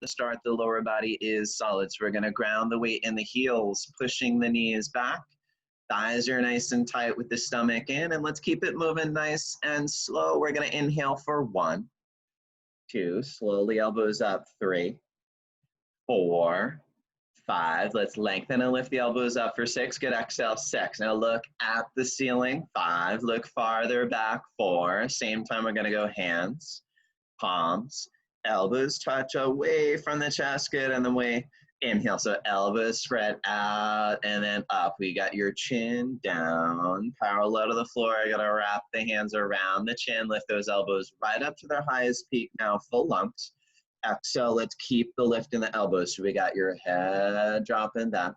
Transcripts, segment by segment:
To start, the lower body is solid. So we're gonna ground the weight in the heels, pushing the knees back. Thighs are nice and tight with the stomach in, and let's keep it moving nice and slow. We're gonna inhale for 1, 2, slowly elbows up, 3, 4, 5. Let's lengthen and lift the elbows up for 6. Good, exhale, 6. Now look at the ceiling, 5. Look farther back, 4. Same time, we're gonna go hands, palms, elbows touch away from the chest, good, and then we inhale. So elbows spread out and then up. We got your chin down, parallel to the floor. You gotta wrap the hands around the chin, lift those elbows right up to their highest peak now, full lungs. Exhale, let's keep the lift in the elbows. So we got your head dropping back.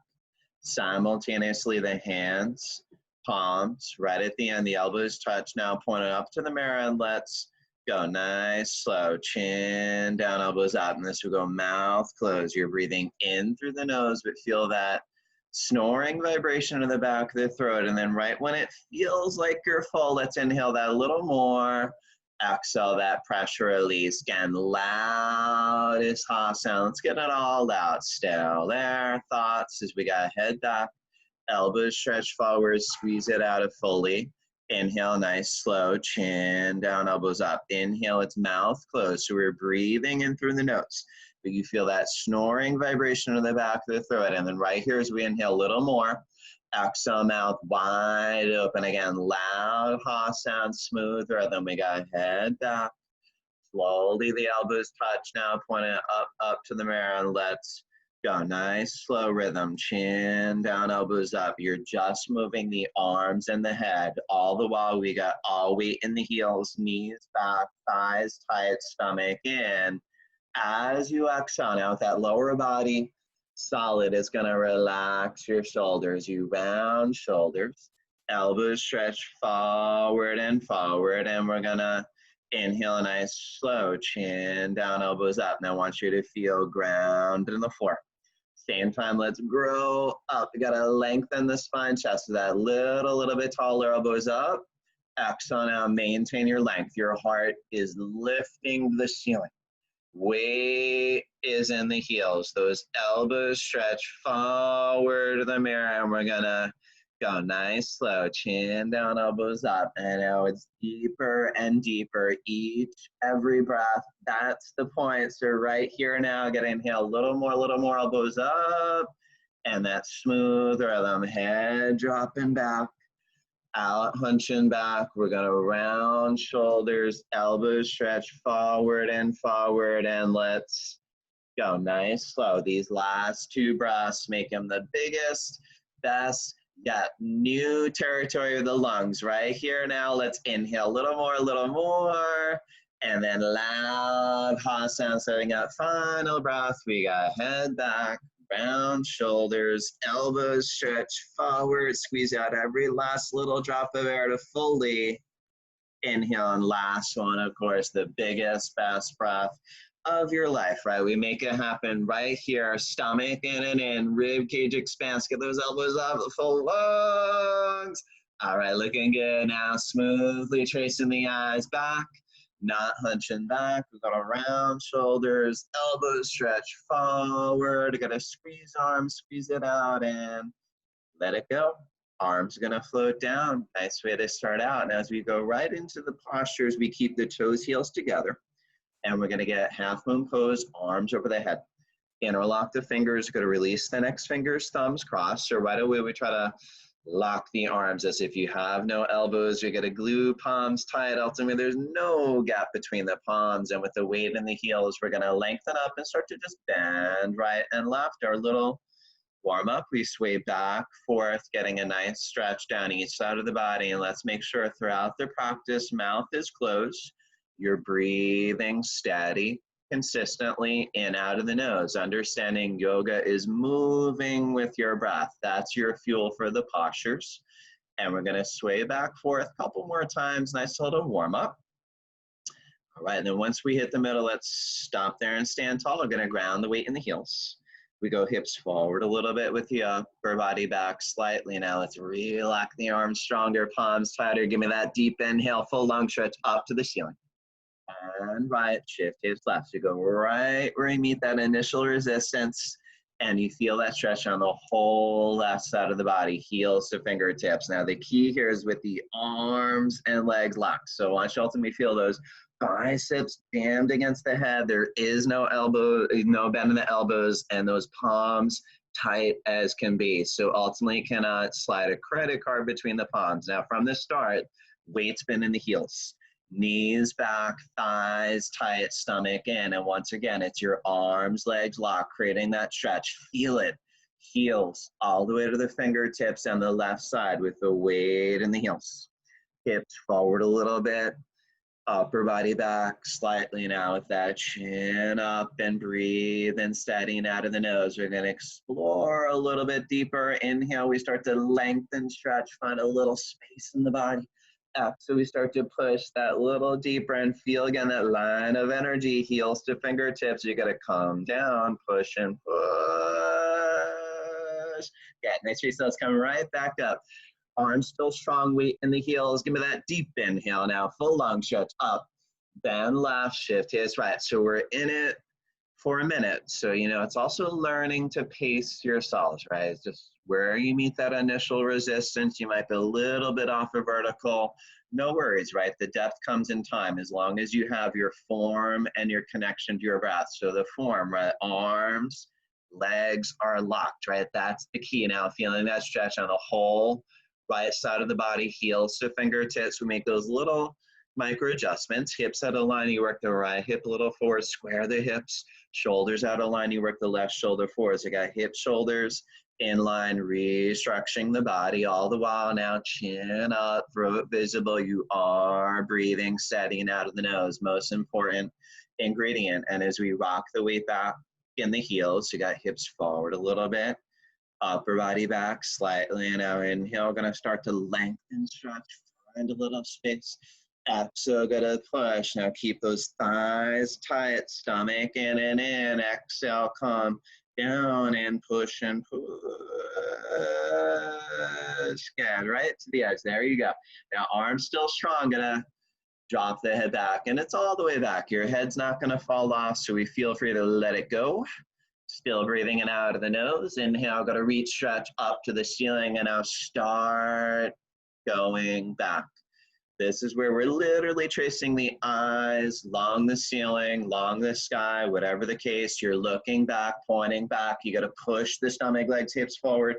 Simultaneously, the hands, palms, right at the end, the elbows touch now, pointing up to the mirror, and let's go nice, slow, chin down, elbows up, and this will go mouth closed. You're breathing in through the nose, but feel that snoring vibration in the back of the throat, and then right when it feels like you're full, let's inhale that a little more. Exhale that pressure release. Again, loudest ha sound. Let's get it all out. Still there. Thoughts as we got head back. Elbows stretch forward. Squeeze it out of fully. Inhale, nice, slow. Chin down, elbows up. Inhale, it's mouth closed. So we're breathing in through the nose. But you feel that snoring vibration in the back of the throat. And then right here as we inhale a little more. Exhale, mouth wide open. Again, loud ha sound, smooth rhythm. We got head back. Slowly the elbows touch now, pointing up to the mirror, and let's go. Nice, slow rhythm. Chin down, elbows up. You're just moving the arms and the head. All the while, we got all weight in the heels, knees back, thighs tight, stomach in. As you exhale now with that lower body, solid, is gonna relax your shoulders. You round shoulders, elbows stretch forward, and we're gonna inhale a nice slow, chin down, elbows up. Now I want you to feel grounded in the floor. Same time, let's grow up. You gotta lengthen the spine, chest, so that little bit taller, elbows up. Exhale now, maintain your length. Your heart is lifting the ceiling. Weight is in the heels. Those elbows stretch forward to the mirror, and we're gonna go nice, slow, chin down, elbows up. And now it's deeper and deeper every breath. That's the point. So right here now, get inhale, a little more, elbows up. And that smooth rhythm, head dropping back. Out, hunching back. We're gonna round shoulders, elbows stretch forward, and let's go nice, slow. These last 2 breaths, make them the biggest, best. Got new territory of the lungs right here now. Let's inhale a little more, and then loud ha sound, setting up final breath. We got head back, round shoulders, elbows stretch forward, squeeze out every last little drop of air to fully inhale. And last one, of course, the biggest, best breath of your life, right? We make it happen right here. Stomach in and in, rib cage expands. Get those elbows up, the full lungs. All right, looking good. Now smoothly tracing the eyes back. Not hunching back. We've got a round shoulders, elbows stretch forward. Got to squeeze arms, squeeze it out, and let it go. Arms are gonna float down. Nice way to start out. And as we go right into the postures, we keep the toes, heels together. And we're gonna get half moon pose, arms over the head. Interlock the fingers, gonna release the next fingers, thumbs crossed. So right away, we try to lock the arms as if you have no elbows. You're gonna glue palms tight. Ultimately, there's no gap between the palms. And with the weight in the heels, we're gonna lengthen up and start to just bend right and left. Our little warm up, we sway back, forth, getting a nice stretch down each side of the body. And let's make sure throughout the practice, mouth is closed. You're breathing steady, consistently in, out of the nose. Understanding yoga is moving with your breath. That's your fuel for the postures. And we're gonna sway back, forth a couple more times. Nice little warm up. All right, and then once we hit the middle, let's stop there and stand tall. We're gonna ground the weight in the heels. We go hips forward a little bit with the upper body back slightly. Now let's relax the arms stronger, palms tighter. Give me that deep inhale, full lung stretch up to the ceiling. and right, shift hips left. So you go right where you meet that initial resistance, and you feel that stretch on the whole left side of the body, heels to fingertips. Now the key here is with the arms and legs locked. So I want you to ultimately feel those biceps jammed against the head. There is no elbow, no bend in the elbows, and those palms tight as can be. So ultimately you cannot slide a credit card between the palms. Now from the start, weight's been in the heels. Knees back, thighs tight, stomach in. And once again, it's your arms, legs locked, creating that stretch. Feel it. Heels all the way to the fingertips on the left side with the weight in the heels. Hips forward a little bit. Upper body back slightly now with that chin up and breathe and steadying out of the nose. We're going to explore a little bit deeper. Inhale, we start to lengthen, stretch, find a little space in the body. So we start to push that little deeper and feel again that line of energy, heels to fingertips. You got to come down, push and push. Yeah, nice yourselves, come right back up. Arms still strong, weight in the heels. Give me that deep inhale now, full lung stretch up, bend left, shift hips right. So we're in it for a minute. So, you know, it's also learning to pace yourselves, right? It's just where you meet that initial resistance, you might be a little bit off a vertical. No worries, right? The depth comes in time as long as you have your form and your connection to your breath. So the form, right? Arms, legs are locked, right? That's the key. Now feeling that stretch on the whole right side of the body, heels to fingertips. We make those little micro adjustments. Hips out of line, you work the right hip a little forward, square the hips. Shoulders out of line, you work the left shoulder forward. So you got hip, shoulders in line, restructuring the body all the while now, chin up, throat visible. You are breathing, steadying out of the nose, most important ingredient. And as we rock the weight back in the heels, you got hips forward a little bit. Upper body back slightly. Now inhale, gonna start to lengthen, stretch, find a little space. Exhale, gonna push. Now keep those thighs tight, stomach in and in. Exhale, come down and push and push. Good, right to the edge. There you go. Now arms still strong, gonna drop the head back. And it's all the way back. Your head's not gonna fall off, so we feel free to let it go. Still breathing in out of the nose. Inhale, got to reach, stretch up to the ceiling, and now start going back. This is where we're literally tracing the eyes along the ceiling, along the sky, whatever the case. You're looking back, pointing back. You got to push the stomach, legs, hips forward.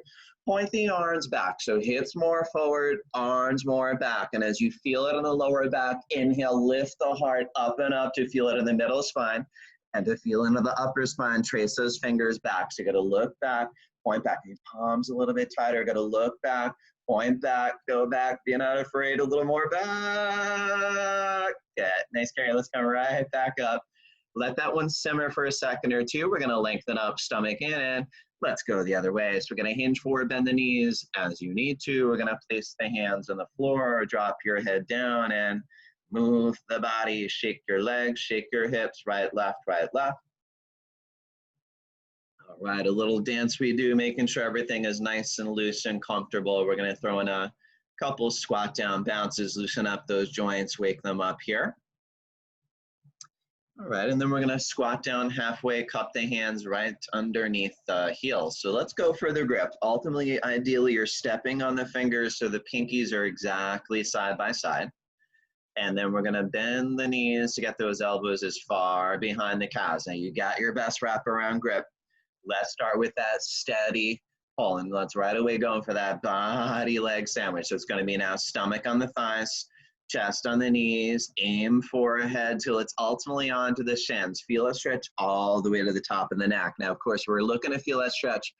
Point the arms back. So hips more forward, arms more back. And as you feel it in the lower back, inhale, lift the heart up and up to feel it in the middle spine. And to feel into the upper spine, trace those fingers back. So you got to look back, point back. Your palms a little bit tighter. Got to look back, point back, go back. Be not afraid. A little more back. Good. Nice carry. Let's come right back up. Let that one simmer for a second or two. We're going to lengthen up, stomach in, and let's go the other way. So we're going to hinge forward, bend the knees as you need to. We're going to place the hands on the floor, drop your head down, and move the body, shake your legs, shake your hips, right, left, right, left. All right, a little dance we do, making sure everything is nice and loose and comfortable. We're gonna throw in a couple squat down bounces, loosen up those joints, wake them up here. All right, and then we're gonna squat down halfway, cup the hands right underneath the heels. So let's go for the grip. Ultimately, ideally, you're stepping on the fingers so the pinkies are exactly side by side. And then we're gonna bend the knees to get those elbows as far behind the calves. Now you got your best wraparound grip. Let's start with that steady pull, and let's right away go for that body leg sandwich. So it's gonna be now stomach on the thighs, chest on the knees, aim forehead till it's ultimately onto the shins. Feel a stretch all the way to the top of the neck. Now, of course, we're looking to feel that stretch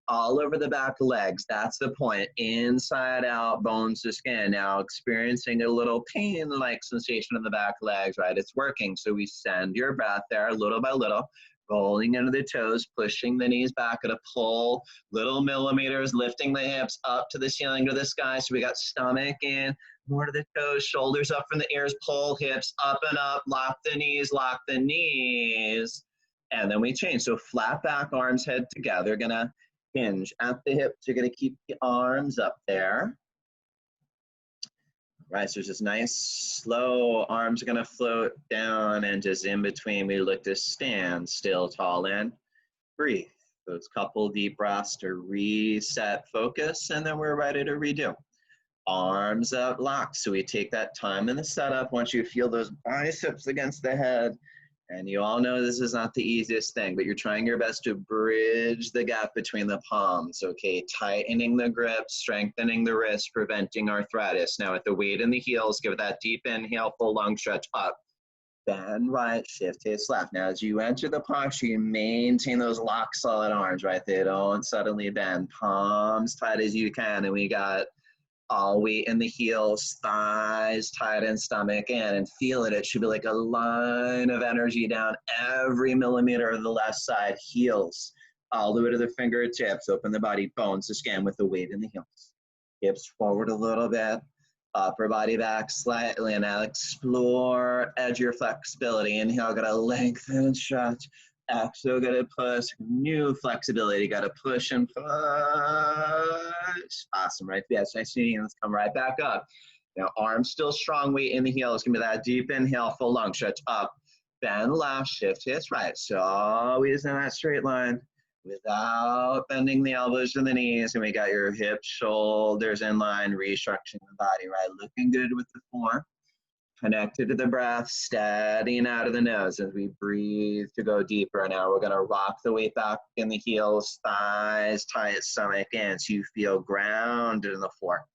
all over the back legs. That's the point. Inside out, bones to skin. Now experiencing a little pain-like sensation in the back legs, right? It's working. So we send your breath there little by little, rolling into the toes, pushing the knees back at a pull, little millimeters, lifting the hips up to the ceiling, to the sky. So we got stomach in, more to the toes, shoulders up from the ears, pull hips up and up, lock the knees, lock the knees. And then we change. So flat back, arms, head together, gonna hinge at the hips. You're going to keep the arms up there. Right, so just nice, slow, arms are gonna float down, and just in between, we look to stand still, tall, and breathe. Those couple deep breaths to reset focus, and then we're ready to redo. Arms up, locked. So we take that time in the setup. Once you feel those biceps against the head, and you all know this is not the easiest thing, but you're trying your best to bridge the gap between the palms. Okay, tightening the grip, strengthening the wrist, preventing arthritis. Now with the weight in the heels, give it that deep inhale, full lung stretch up. Bend right, shift hips left. Now as you enter the posture, you maintain those lock solid arms, right? They don't suddenly bend. Palms tight as you can, and we got all weight in the heels, thighs tight and stomach in, and feel it. It should be like a line of energy down every millimeter of the left side, heels all the way to the fingertips. Open the body, bones to scan with the weight in the heels. Hips forward a little bit, upper body back slightly, and now explore edge your flexibility. Inhale, gotta lengthen and stretch. Exhale, gotta push, new flexibility, gotta push and push. Awesome, right? Yes, nice knee, let's come right back up. Now, arms still strong, weight in the heels. Give me that deep inhale, full lung stretch up. Bend left, shift hips right. So always in that straight line without bending the elbows and the knees. And we got your hips, shoulders in line, restructuring the body, right? Looking good with the form. Connected to the breath, steadying out of the nose as we breathe to go deeper. Now we're gonna rock the weight back in the heels, thighs tight, stomach in, so you feel grounded in the floor.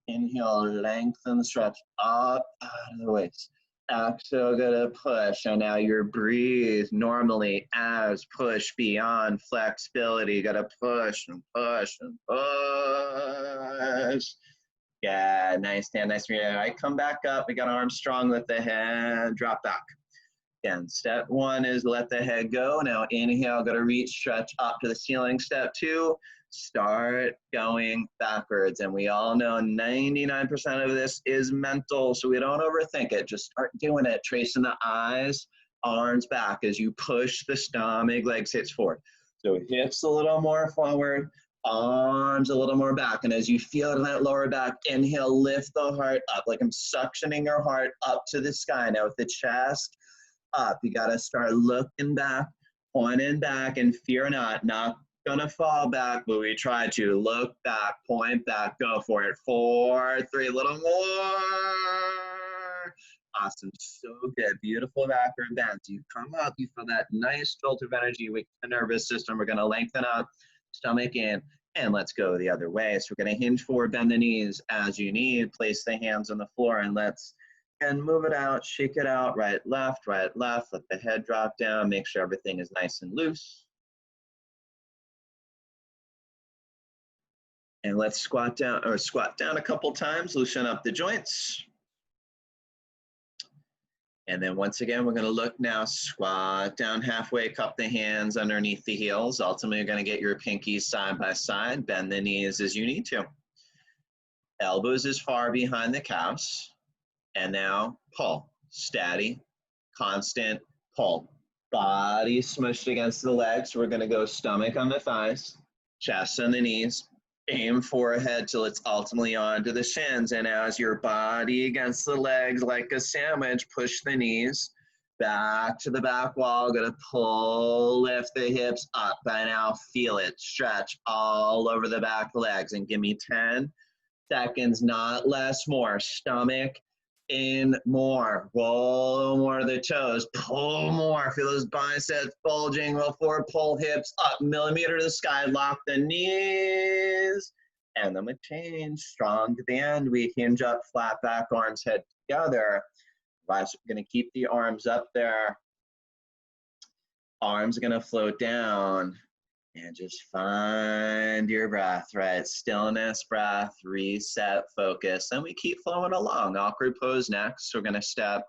Inhale, lengthen, stretch up out of the waist. Exhale, gonna push, and now you're breathe normally as push beyond flexibility. Gotta push and push and push. Yeah, nice stand, nice. Yeah, I come back up. We got arms strong, let the head drop back. Again, step one is let the head go. Now inhale, go to reach, stretch up to the ceiling. Step two, start going backwards. And we all know 99% of this is mental, so we don't overthink it. Just start doing it, tracing the eyes, arms back as you push the stomach, legs hips forward. So hips a little more forward, arms a little more back. And as you feel it in that lower back, inhale, lift the heart up, like I'm suctioning your heart up to the sky. Now with the chest up, you gotta start looking back, pointing back, and fear not gonna fall back, but we try to look back, point back, go for it. 4, 3, a little more. Awesome, so good, beautiful backward bend. You come up, you feel that nice jolt of energy with the nervous system. We're gonna lengthen up, stomach in, and let's go the other way. So we're gonna hinge forward, bend the knees as you need, place the hands on the floor, and let's move it out, shake it out, right, left, let the head drop down, make sure everything is nice and loose. And let's squat down a couple times, loosen up the joints. And then once again, we're gonna look now, squat down halfway, cup the hands underneath the heels. Ultimately, you're gonna get your pinkies side by side, bend the knees as you need to. Elbows as far behind the calves. And now pull, steady, constant pull. Body smushed against the legs. We're gonna go stomach on the thighs, chest on the knees, aim forehead till it's ultimately onto the shins. And as your body against the legs like a sandwich, push the knees back to the back wall. Gonna pull, lift the hips up. And now feel it, stretch all over the back legs. And give me 10 seconds, not less, more. Stomach in more. Roll more of the toes. Pull more. Feel those biceps bulging. Roll forward. Pull hips up. Millimeter to the sky. Lock the knees. And then we change. Strong to the end. We hinge up. Flat back. Arms head together. Right, so we're going to keep the arms up there. Arms are going to float down. And just find your breath, right? Stillness, breath, reset, focus. And we keep flowing along. Awkward pose next. We're gonna step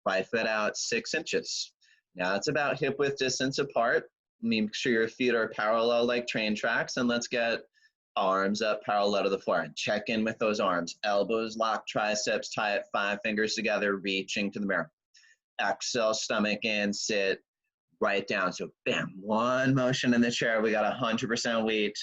right foot out 6 inches. Now it's about hip width distance apart. Make sure your feet are parallel like train tracks. And let's get arms up parallel to the floor. And check in with those arms. Elbows locked, triceps tight, 5 fingers together, reaching to the mirror. Exhale, stomach in, sit right down. So bam, one motion in the chair. We got 100% weight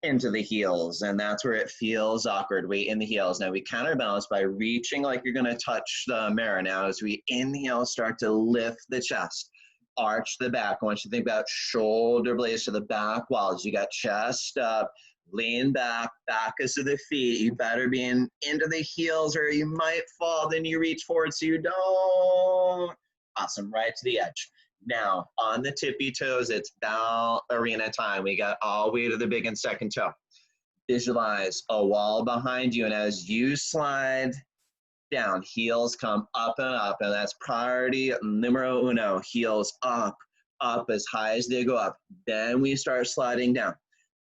into the heels, and that's where it feels awkward. Weight in the heels. Now we counterbalance by reaching like you're gonna touch the mirror. Now as we inhale, start to lift the chest, arch the back. I want you to think about shoulder blades to the back walls. You got chest up, lean back, back is to the feet. You better be into the heels or you might fall. Then you reach forward so you don't. Awesome, right to the edge. Now, on the tippy toes, it's ballerina time. We got all the way to the big and second toe. Visualize a wall behind you, and as you slide down, heels come up, and that's priority numero uno. Heels up, up as high as they go up. Then we start sliding down.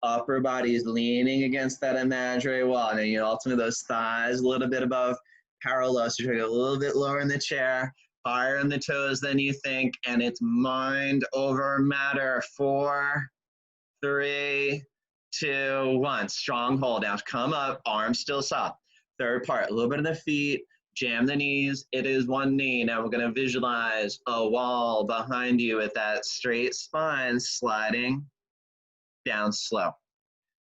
Upper body is leaning against that imaginary wall. And then you ultimately those thighs a little bit above parallel, so you're trying to go a little bit lower in the chair. Higher in the toes than you think, and it's mind over matter. 4, 3, 2, 1. Strong hold. Now come up, arms still soft. Third part, a little bit of the feet, jam the knees. It is one knee. Now we're gonna visualize a wall behind you with that straight spine sliding down slow.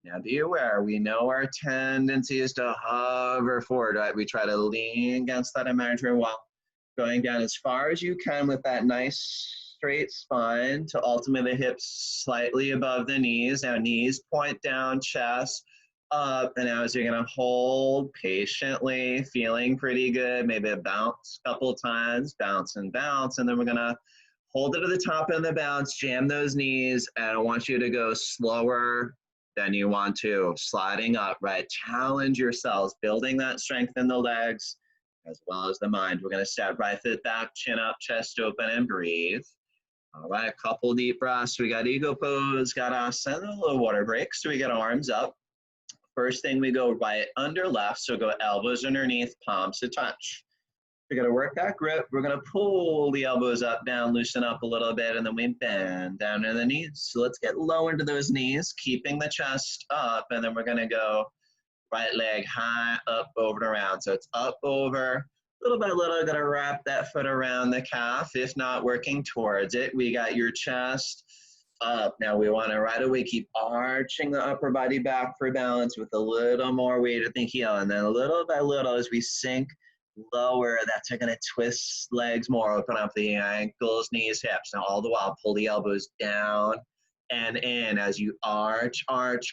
Now be aware, we know our tendency is to hover forward, right? We try to lean against that imaginary wall. Going down as far as you can with that nice straight spine to ultimately the hips slightly above the knees. Now knees point down, chest up, and now as you're gonna hold patiently, feeling pretty good, maybe a bounce a couple times, bounce, and then we're gonna hold it to the top of the bounce, jam those knees, and I want you to go slower than you want to, sliding up, right? Challenge yourselves, building that strength in the legs, as well as the mind. We're gonna step right foot back, chin up, chest open, and breathe. All right, a couple deep breaths. We got eagle pose, got asana, a little water break. So we got arms up. First thing we go right under left, so go elbows underneath, palms to touch. We're gonna work that grip. We're gonna pull the elbows up, down, loosen up a little bit, and then we bend down to the knees. So let's get low into those knees, keeping the chest up, and then we're gonna go right leg high, up, over, and around. So it's up, over, little by little, gotta wrap that foot around the calf. If not, working towards it. We got your chest up. Now we wanna right away keep arching the upper body back for balance with a little more weight at the heel. And then little by little, as we sink lower, that's gonna twist legs more, open up the ankles, knees, hips. Now all the while, pull the elbows down and in. As you arch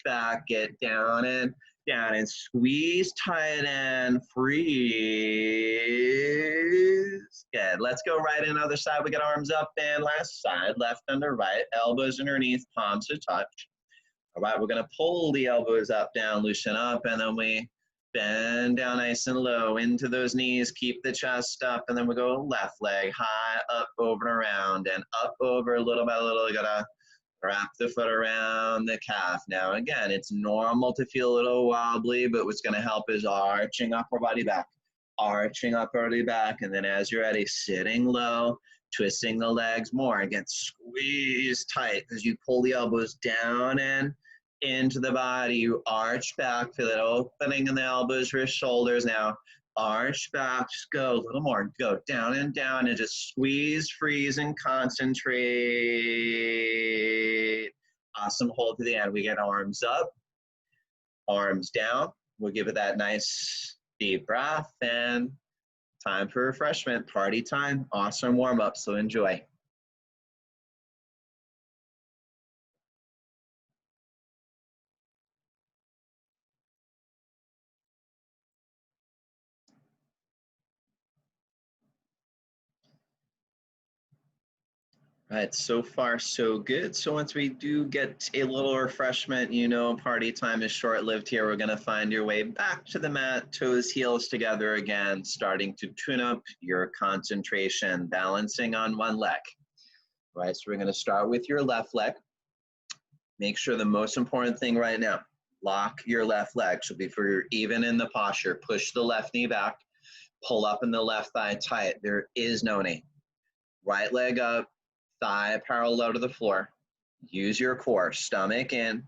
back, get down and squeeze tight and freeze. Good. Let's go right in other side. We got arms up and last side, left under right, elbows underneath, palms to touch. All right, we're gonna pull the elbows up, down, loosen up, and then we bend down nice and low into those knees, keep the chest up, and then we go left leg high, up, over, and around, and up, over, little by little. You gotta wrap the foot around the calf. Now again, it's normal to feel a little wobbly, but what's gonna help is arching upper body back, and then as you're ready, sitting low, twisting the legs more. Again, squeeze tight as you pull the elbows down and into the body. You arch back, feel that opening in the elbows, wrists, shoulders. Now arch back, just go a little more, go down, and just squeeze, freeze, and concentrate. Awesome, hold to the end. We get arms up, arms down. We'll give it that nice deep breath, and time for refreshment, party time. Awesome warm up, so enjoy. Right, so far so good. So once we do get a little refreshment, you know, party time is short-lived here. We're gonna find your way back to the mat, toes, heels together again, starting to tune up your concentration, balancing on one leg. Right, so we're gonna start with your left leg. Make sure the most important thing right now, lock your left leg. So before you're even in the posture, push the left knee back, pull up in the left thigh tight. There is no knee. Right leg up, thigh parallel to the floor. Use your core, stomach in,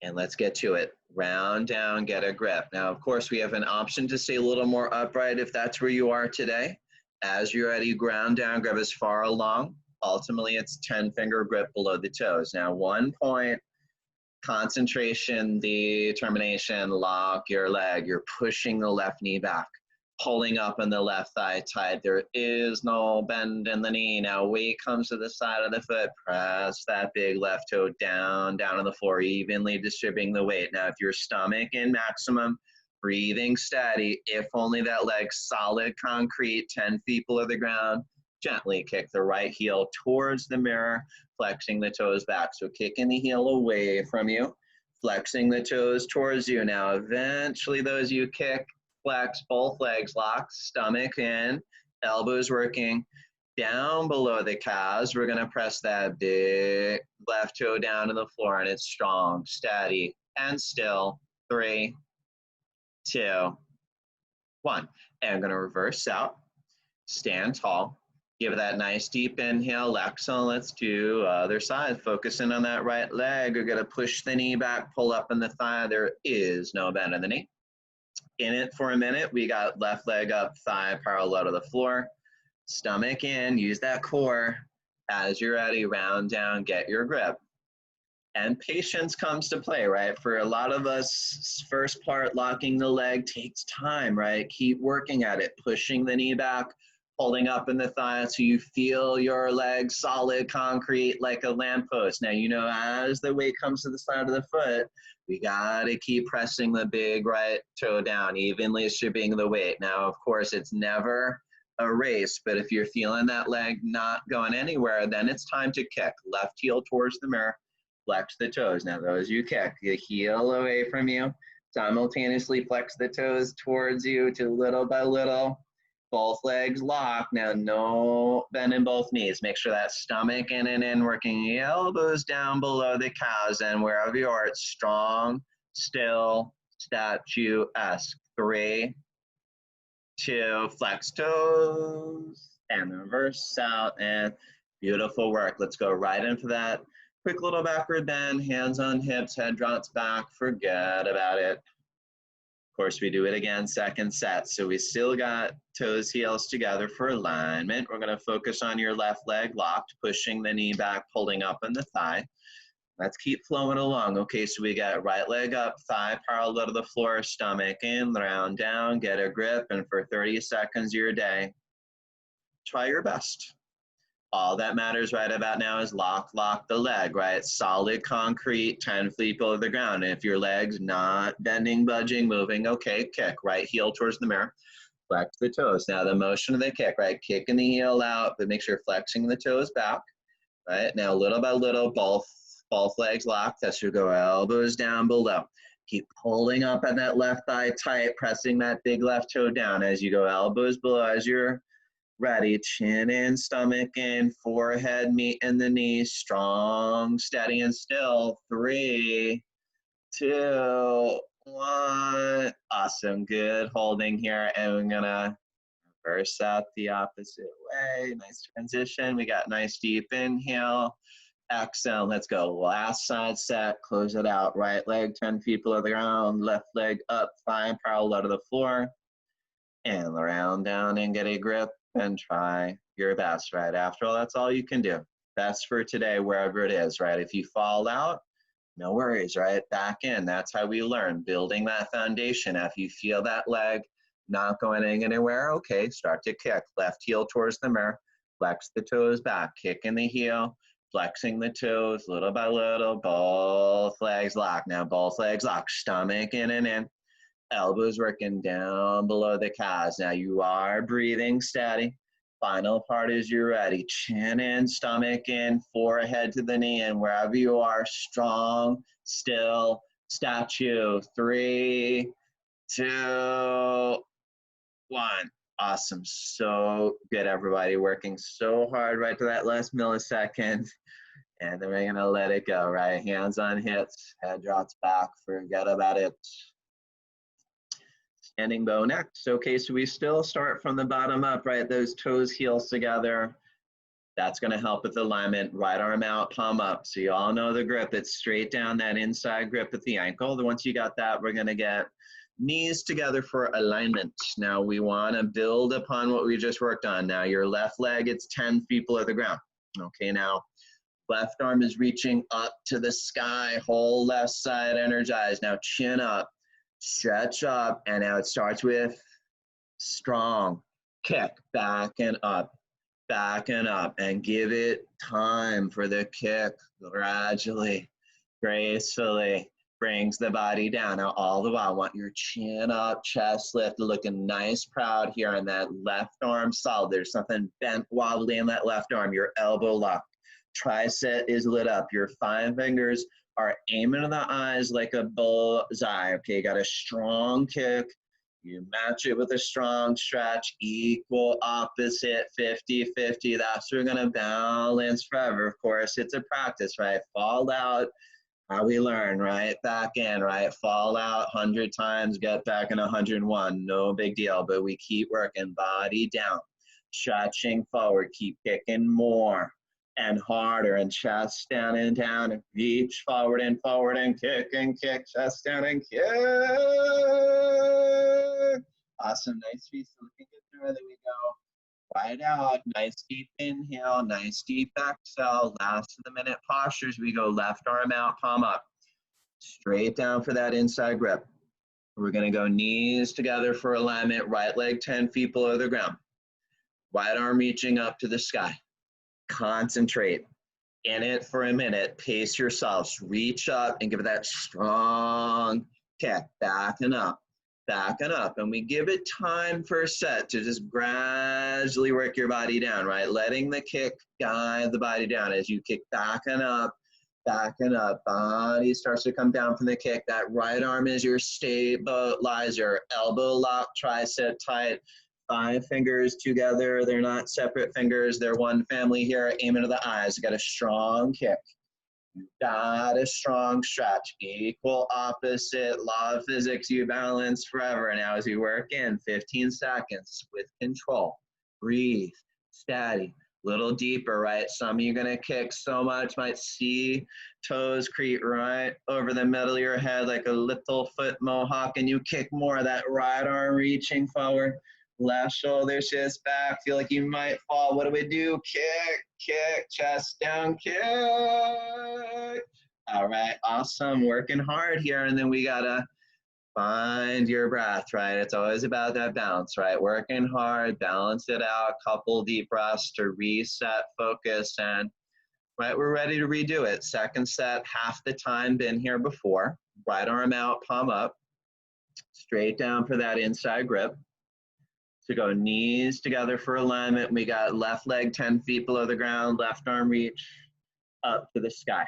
and let's get to it. Round down, get a grip. Now, of course, we have an option to stay a little more upright if that's where you are today. As you're ready, ground down, grab as far along. Ultimately, it's 10-finger grip below the toes. Now, 1 point, Concentration, determination, lock your leg. You're pushing the left knee back, pulling up in the left thigh tight. There is no bend in the knee. Now weight comes to the side of the foot. Press that big left toe down, down on the floor, evenly distributing the weight. Now if your stomach in maximum, breathing steady, if only that leg's solid concrete, 10 feet below the ground, gently kick the right heel towards the mirror, flexing the toes back. So kicking the heel away from you, flexing the toes towards you. Now eventually those you kick, flex, both legs lock, stomach in, elbows working down below the calves. We're gonna press that big left toe down to the floor, and it's strong, steady, and still. 3, 2, 1. And I'm gonna reverse out, stand tall. Give that nice deep inhale, exhale. Let's do other side. Focusing on that right leg. We're gonna push the knee back, pull up in the thigh. There is no bend in the knee. In it for a minute. We got left leg up, thigh parallel to the floor. Stomach in, use that core. As you're ready, round down, get your grip. And patience comes to play, right? For a lot of us, first part, locking the leg takes time, right? Keep working at it, pushing the knee back, holding up in the thigh so you feel your leg solid concrete like a lamppost. Now, you know, as the weight comes to the side of the foot, we gotta keep pressing the big right toe down, evenly distributing the weight. Now, of course, it's never a race, but if you're feeling that leg not going anywhere, then it's time to kick. Left heel towards the mirror, flex the toes. Now, those you kick, the heel away from you, simultaneously flex the toes towards you to little by little. Both legs lock. Now, no bend in both knees. Make sure that stomach in and in, working elbows down below the calves, and wherever you are, it's strong, still, statue-esque. 3, 2, flex toes, and reverse out, and beautiful work. Let's go right in for that. Quick little backward bend, hands on hips, head drops back, forget about it. Of course, we do it again, second set. So we still got toes, heels together for alignment. We're gonna focus on your left leg locked, pushing the knee back, pulling up in the thigh. Let's keep flowing along. Okay, so we got right leg up, thigh parallel to the floor, stomach in, round down, get a grip, and for 30 seconds of your day, try your best. All that matters right about now is lock the leg, right? Solid concrete, 10 feet below the ground. And if your leg's not bending, budging, moving, okay, kick. Right heel towards the mirror, flex the toes. Now the motion of the kick, right? Kicking the heel out, but make sure flexing the toes back, right? Now little by little, both legs locked. That should go elbows down below. Keep pulling up at that left thigh tight, pressing that big left toe down as you go elbows below as you're ready. Chin in, stomach in, forehead meet in the knees, strong, steady, and still. 3, 2, 1. Awesome, good holding here. And we're gonna reverse out the opposite way. Nice transition. We got nice deep inhale. Exhale, let's go. Last side set, close it out. Right leg 10 feet below the ground, left leg up, thigh parallel to the floor. And round down and get a grip and try your best, right? After all, that's all you can do. Best for today, wherever it is, right? If you fall out, no worries, right? Back in, that's how we learn, building that foundation. If you feel that leg not going anywhere, okay, start to kick. Left heel towards the mirror, flex the toes back, kicking the heel, flexing the toes, little by little, both legs lock. Now both legs lock, stomach in and in. Elbows working down below the calves. Now you are breathing steady. Final part is you're ready. Chin in, stomach in, forehead to the knee, and wherever you are, strong, still, statue. 3, 2, 1. Awesome. So good, everybody. Working so hard right to that last millisecond. And then we're going to let it go, right? Hands on hips, head drops back, forget about it. Standing bow next. Okay, so we still start from the bottom up, right? Those toes, heels together. That's gonna help with alignment. Right arm out, palm up. So you all know the grip. It's straight down, that inside grip at the ankle. Once you got that, we're gonna get knees together for alignment. Now we wanna build upon what we just worked on. Now your left leg, it's 10 feet below the ground. Okay, now Left arm is reaching up to the sky, whole left side energized. Now chin up, stretch up, and now it starts with strong kick, back and up, and give it time for the kick. Gradually, gracefully brings the body down. Now all the while, I want your chin up, chest lift, looking nice, proud here, and that left arm solid. There's nothing bent, wobbly in that left arm. Your elbow locked. Tricep is lit up. Your 5 fingers are aiming in the eyes like a bullseye. Okay, got a strong kick. You match it with a strong stretch, equal, opposite, 50-50. That's what we're gonna balance forever. Of course, it's a practice, right? Fall out, how we learn, right? Back in, right? Fall out 100 times, get back in 101. No big deal, but we keep working, body down, stretching forward, keep kicking more and harder, and chest down and down, and reach forward and kick, chest down and kick. Awesome, nice feet, looking good there. There we go. Right out, nice deep inhale, nice deep exhale. Last of the minute postures, we go left arm out, palm up. Straight down for that inside grip. We're gonna go knees together for alignment, right leg 10 feet below the ground. Right arm reaching up to the sky. Concentrate. In it for a minute, pace yourselves. Reach up and give it that strong kick, back and up. And we give it time for a set to just gradually work your body down, right? Letting the kick guide the body down as you kick back and up. Body starts to come down from the kick. That right arm is your stabilizer. Elbow lock, tricep tight. 5 fingers together. They're not separate fingers. They're one family here. Aim into the eyes. You got a strong kick. You got a strong stretch. Equal, opposite, law of physics, you balance forever. And now as you work in 15 seconds with control, breathe, steady, little deeper, right? Some of you are going to kick so much, might see toes creep right over the middle of your head like a little foot mohawk, and you kick more of that right arm reaching forward. Left shoulder shifts back. Feel like you might fall. What do we do? Kick, chest down, kick. All right, awesome. Working hard here. And then we got to find your breath, right? It's always about that balance, right? Working hard, balance it out, couple deep breaths to reset, focus, and right, we're ready to redo it. Second set, half the time, been here before. Right arm out, palm up. Straight down for that inside grip. So go knees together for alignment. We got left leg 10 feet below the ground, left arm reach up to the sky.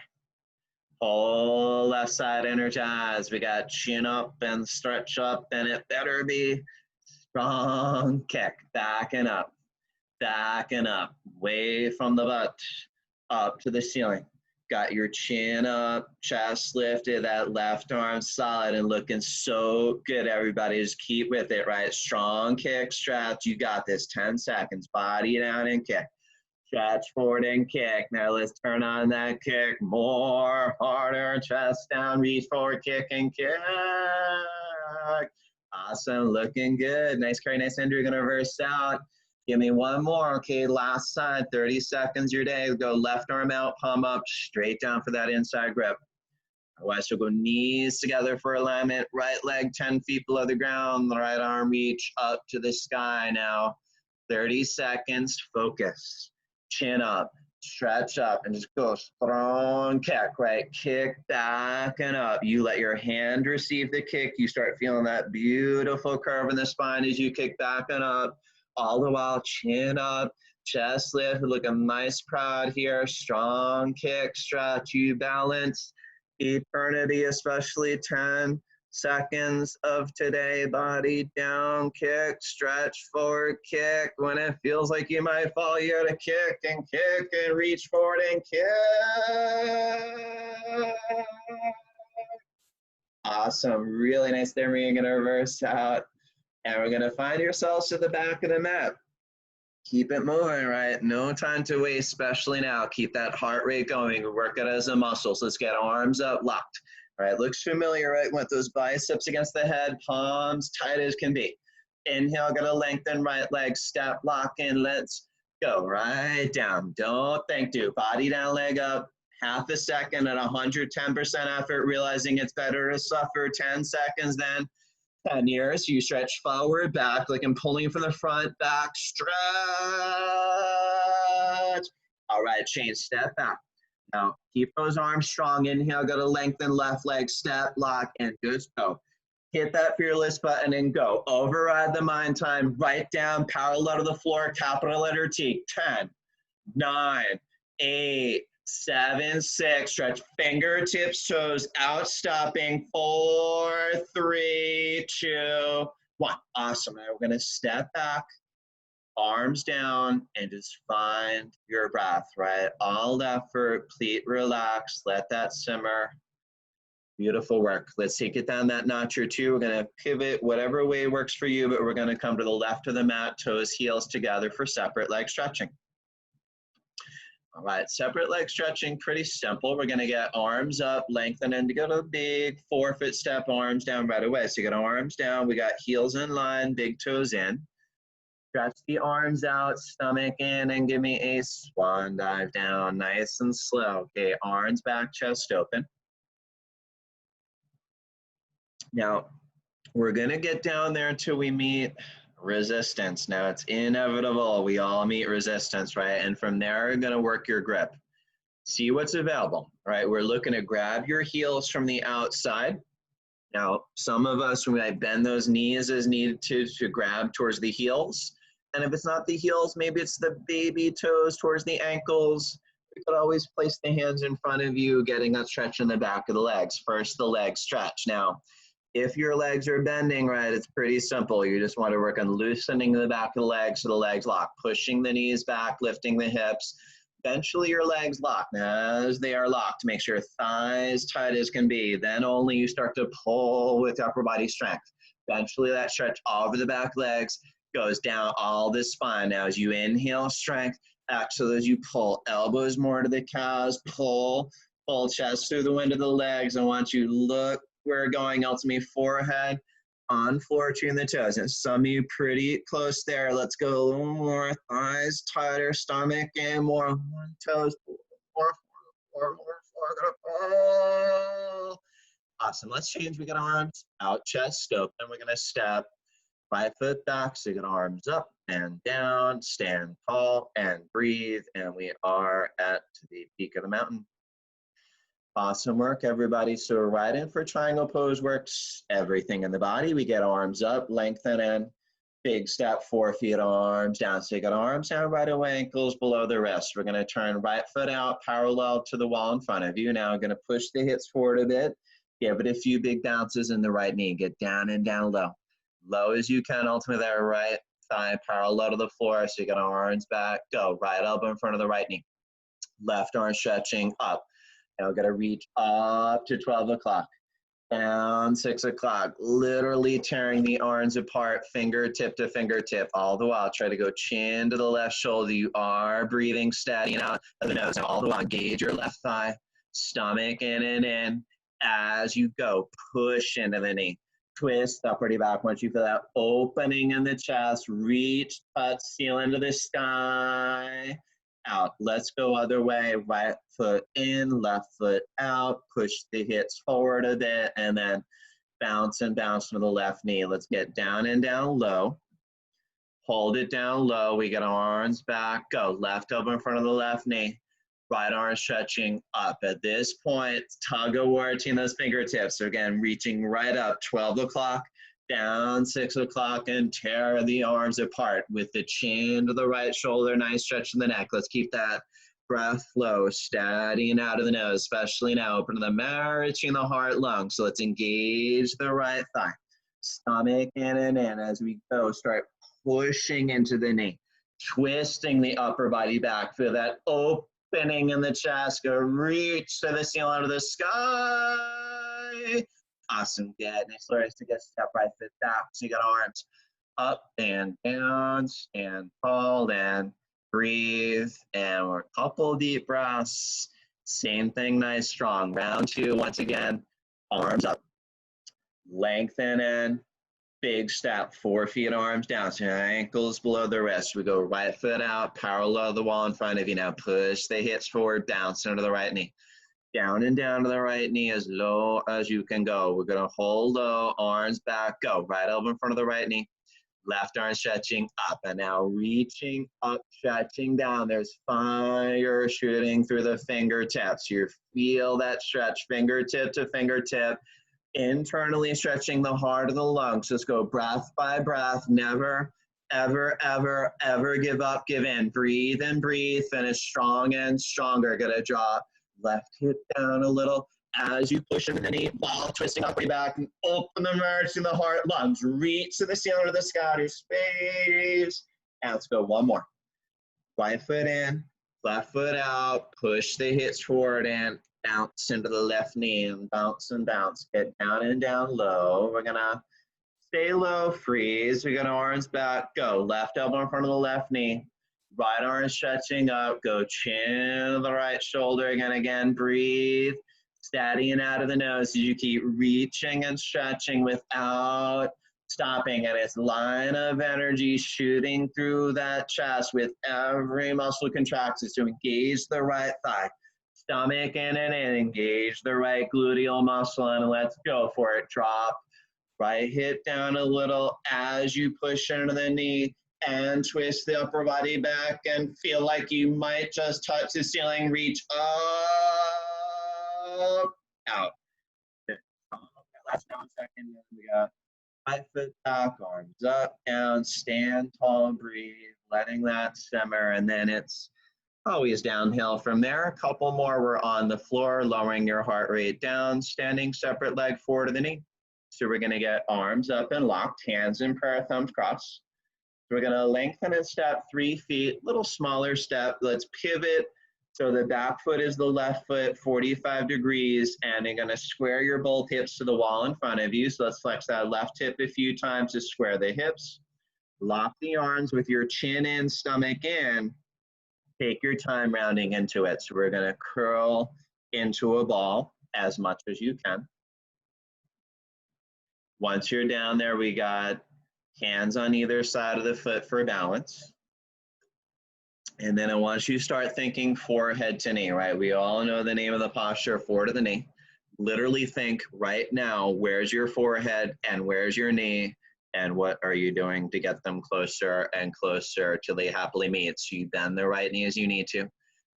Whole left side energized. We got chin up and stretch up, and it better be strong kick. Back and up, away from the butt, up to the ceiling. Got your chin up, chest lifted, that left arm solid and looking so good, everybody. Just keep with it, right? Strong kick, stretch. You got this. 10 seconds. Body down and kick. Stretch forward and kick. Now let's turn on that kick. More, harder, chest down, reach forward, kick and kick. Awesome, looking good. Nice carry, nice end. You're gonna reverse out. Give me one more, okay, last side, 30 seconds your day. Go left arm out, palm up, straight down for that inside grip. Otherwise, you'll go knees together for alignment, right leg 10 feet below the ground, the right arm reach up to the sky now. 30 seconds, focus, chin up, stretch up, and just go strong kick, right? Kick back and up. You let your hand receive the kick. You start feeling that beautiful curve in the spine as you kick back and up. All the while, chin up, chest lift, looking nice, proud here. Strong kick, stretch, you balance. Eternity, especially 10 seconds of today. Body down, kick, stretch forward, kick. When it feels like you might fall, you gotta kick and reach forward and kick. Awesome, really nice there. We're gonna reverse out. And we're gonna find yourselves to the back of the mat. Keep it moving, right? No time to waste, especially now. Keep that heart rate going. Work it as a muscle. So let's get arms up, locked. All right, looks familiar, right? Want those biceps against the head, palms tight as can be. Inhale, gonna lengthen right leg, step, lock in. Let's Go right down. Don't think, do. Body down, leg up. Half a second at 110% effort, realizing it's better to suffer 10 seconds than 10 years. You stretch forward, back, like I'm pulling from the front, back, stretch. All right, change, step back. Now, keep those arms strong. Inhale, go to lengthen left leg, step, lock, and just go. Hit that fearless button and go. Override the mind time. Write down parallel to the floor, capital letter T. 10, 9, 8, 7, 6. Stretch fingertips, toes out, stopping. 4, 3, 2, 1. Awesome. Now we're going to step back, arms down, and just find your breath, right? All effort, please relax, let that simmer. Beautiful work. Let's take it down that notch or two. We're going to pivot whatever way works for you, but we're going to come to the left of the mat, toes, heels together for separate leg stretching. All right, separate leg stretching, pretty simple. We're going to get arms up, lengthen, and to go to a big forefoot step, arms down right away. So you got arms down, we got heels in line, big toes in. Stretch the arms out, stomach in, and give me a swan dive down, nice and slow. Okay, arms back, chest open. Now, we're going to get down there until we meet resistance. Now, it's inevitable. We all meet resistance, right? And from there, you're going to work your grip. See what's available, right? We're looking to grab your heels from the outside. Now, some of us, we might bend those knees as needed to grab towards the heels. And if it's not the heels, maybe it's the baby toes towards the ankles. You could always place the hands in front of you, getting that stretch in the back of the legs. First, the leg stretch. Now, if your legs are bending, right, it's pretty simple. You just want to work on loosening the back of the legs so the legs lock, pushing the knees back, lifting the hips. Eventually your legs lock. Now, as they are locked, make sure thighs tight as can be. Then only you start to pull with upper body strength. Eventually that stretch over the back legs goes down all the spine. Now as you inhale, strength, exhale as you pull. Elbows more to the calves, pull chest through the wind of the legs. I want you to look where we're going, ultimately forehead on floor between the toes. And some of you pretty close there. Let's go a little more. Thighs tighter, stomach in more. One toes, four. Awesome. Let's change. We got arms out, chest open. We're going to step right foot back. So you got arms up and down, stand tall and breathe. And we are at the peak of the mountain. Awesome work, everybody. So right in for triangle pose works everything in the body. We get arms up, lengthen in, big step, 4 feet, arms down. So you got arms down right away, ankles below the wrist. We're going to turn right foot out parallel to the wall in front of you. Now I'm going to push the hips forward a bit. Give it a few big bounces in the right knee. Get down and down low. Low as you can, ultimately that right thigh parallel to the floor. So you got arms back, go. Right elbow in front of the right knee. Left arm stretching up. Now we're going to reach up to 12 o'clock, down 6 o'clock, literally tearing the arms apart, fingertip to fingertip, all the while. Try to go chin to the left shoulder. You are breathing steady and out of the nose. Now all the while, engage your left thigh, stomach in and in. As you go, push into the knee. Twist upward back. Once you feel that opening in the chest, reach, touch, seal into the sky. Out. Let's go other way. Right foot in, left foot out. Push the hips forward a bit and then bounce and bounce to the left knee. Let's get down and down low. Hold it down low. We get arms back. Go. Left elbow in front of the left knee. Right arm stretching up. At this point, tug of war between those fingertips. So again, reaching right up, 12 o'clock. Down 6 o'clock and tear the arms apart with the chin to the right shoulder, nice stretch in the neck. Let's keep that breath flow, steady and out of the nose, especially now. Open to the marrow, reaching the heart, lungs. So let's engage the right thigh. Stomach in and in as we go. Start pushing into the knee, twisting the upper body back. Feel that opening in the chest. Go reach to the ceiling of the sky. Awesome. Good. Next is to get step right foot back. So you got arms up and down, stand tall and breathe. And we're a couple deep breaths. Same thing, nice, strong. Round 2, once again, arms up. Lengthen in. Big step, 4 feet, arms down, so your ankles below the wrist. We go right foot out, parallel the wall in front of you. Now push the hips forward, bounce into the right knee. Down and down to the right knee as low as you can go. We're gonna hold low, arms back, go. Right elbow in front of the right knee. Left arm stretching up, and now reaching up, stretching down. There's fire shooting through the fingertips. You feel that stretch, fingertip to fingertip. Internally stretching the heart of the lungs. Just go breath by breath. Never, ever, ever, ever give up, give in. Breathe and breathe. Finish strong and stronger. Gonna drop left hip down a little as you push into the knee while twisting up your back and open the merge in the heart, lungs. Reach to the ceiling of the sky to space. And let's go one more. Right foot in, left foot out. Push the hips forward and bounce into the left knee and bounce and bounce. Get down and down low. We're gonna stay low, freeze. We're gonna arms back, go. Left elbow in front of the left knee. Right arm stretching up, go chin to the right shoulder. Again, breathe. Steadying out of the nose as you keep reaching and stretching without stopping. And it's line of energy shooting through that chest with every muscle contracts to engage the right thigh. Stomach in and in, engage the right gluteal muscle, and let's go for it. Drop right hip down a little as you push into the knee and twist the upper body back and feel like you might just touch the ceiling. Reach up, out. Last down second. We got right foot back, arms up, down, stand tall, breathe, letting that simmer, and then it's always downhill from there. A couple more, we're on the floor, lowering your heart rate down, standing separate leg forward to the knee. So we're gonna get arms up and locked, hands in prayer, thumbs crossed. We're gonna lengthen and step 3 feet, little smaller step. Let's pivot. So the back foot is the left foot, 45 degrees, and you're gonna square your both hips to the wall in front of you. So let's flex that left hip a few times to square the hips. Lock the arms with your chin in, stomach in. Take your time rounding into it. So we're gonna curl into a ball as much as you can. Once you're down there, we got hands on either side of the foot for balance. And then I want you to start thinking forehead to knee, right? We all know the name of the posture, forward to the knee. Literally think right now, where's your forehead and where's your knee? And what are you doing to get them closer and closer till they happily meet? So you bend the right knee as you need to.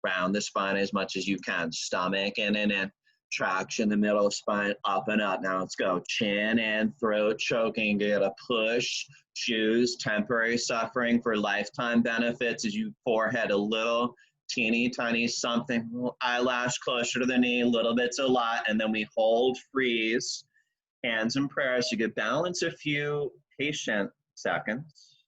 Round the spine as much as you can. Stomach in and in. Traction the middle of spine, up and up. Now let's go. Chin and throat choking. Get a push. Choose temporary suffering for lifetime benefits as you forehead a little teeny tiny something. Little eyelash closer to the knee. Little bit's a lot. And then we hold, freeze. Hands in prayer. So you could balance a few patient seconds.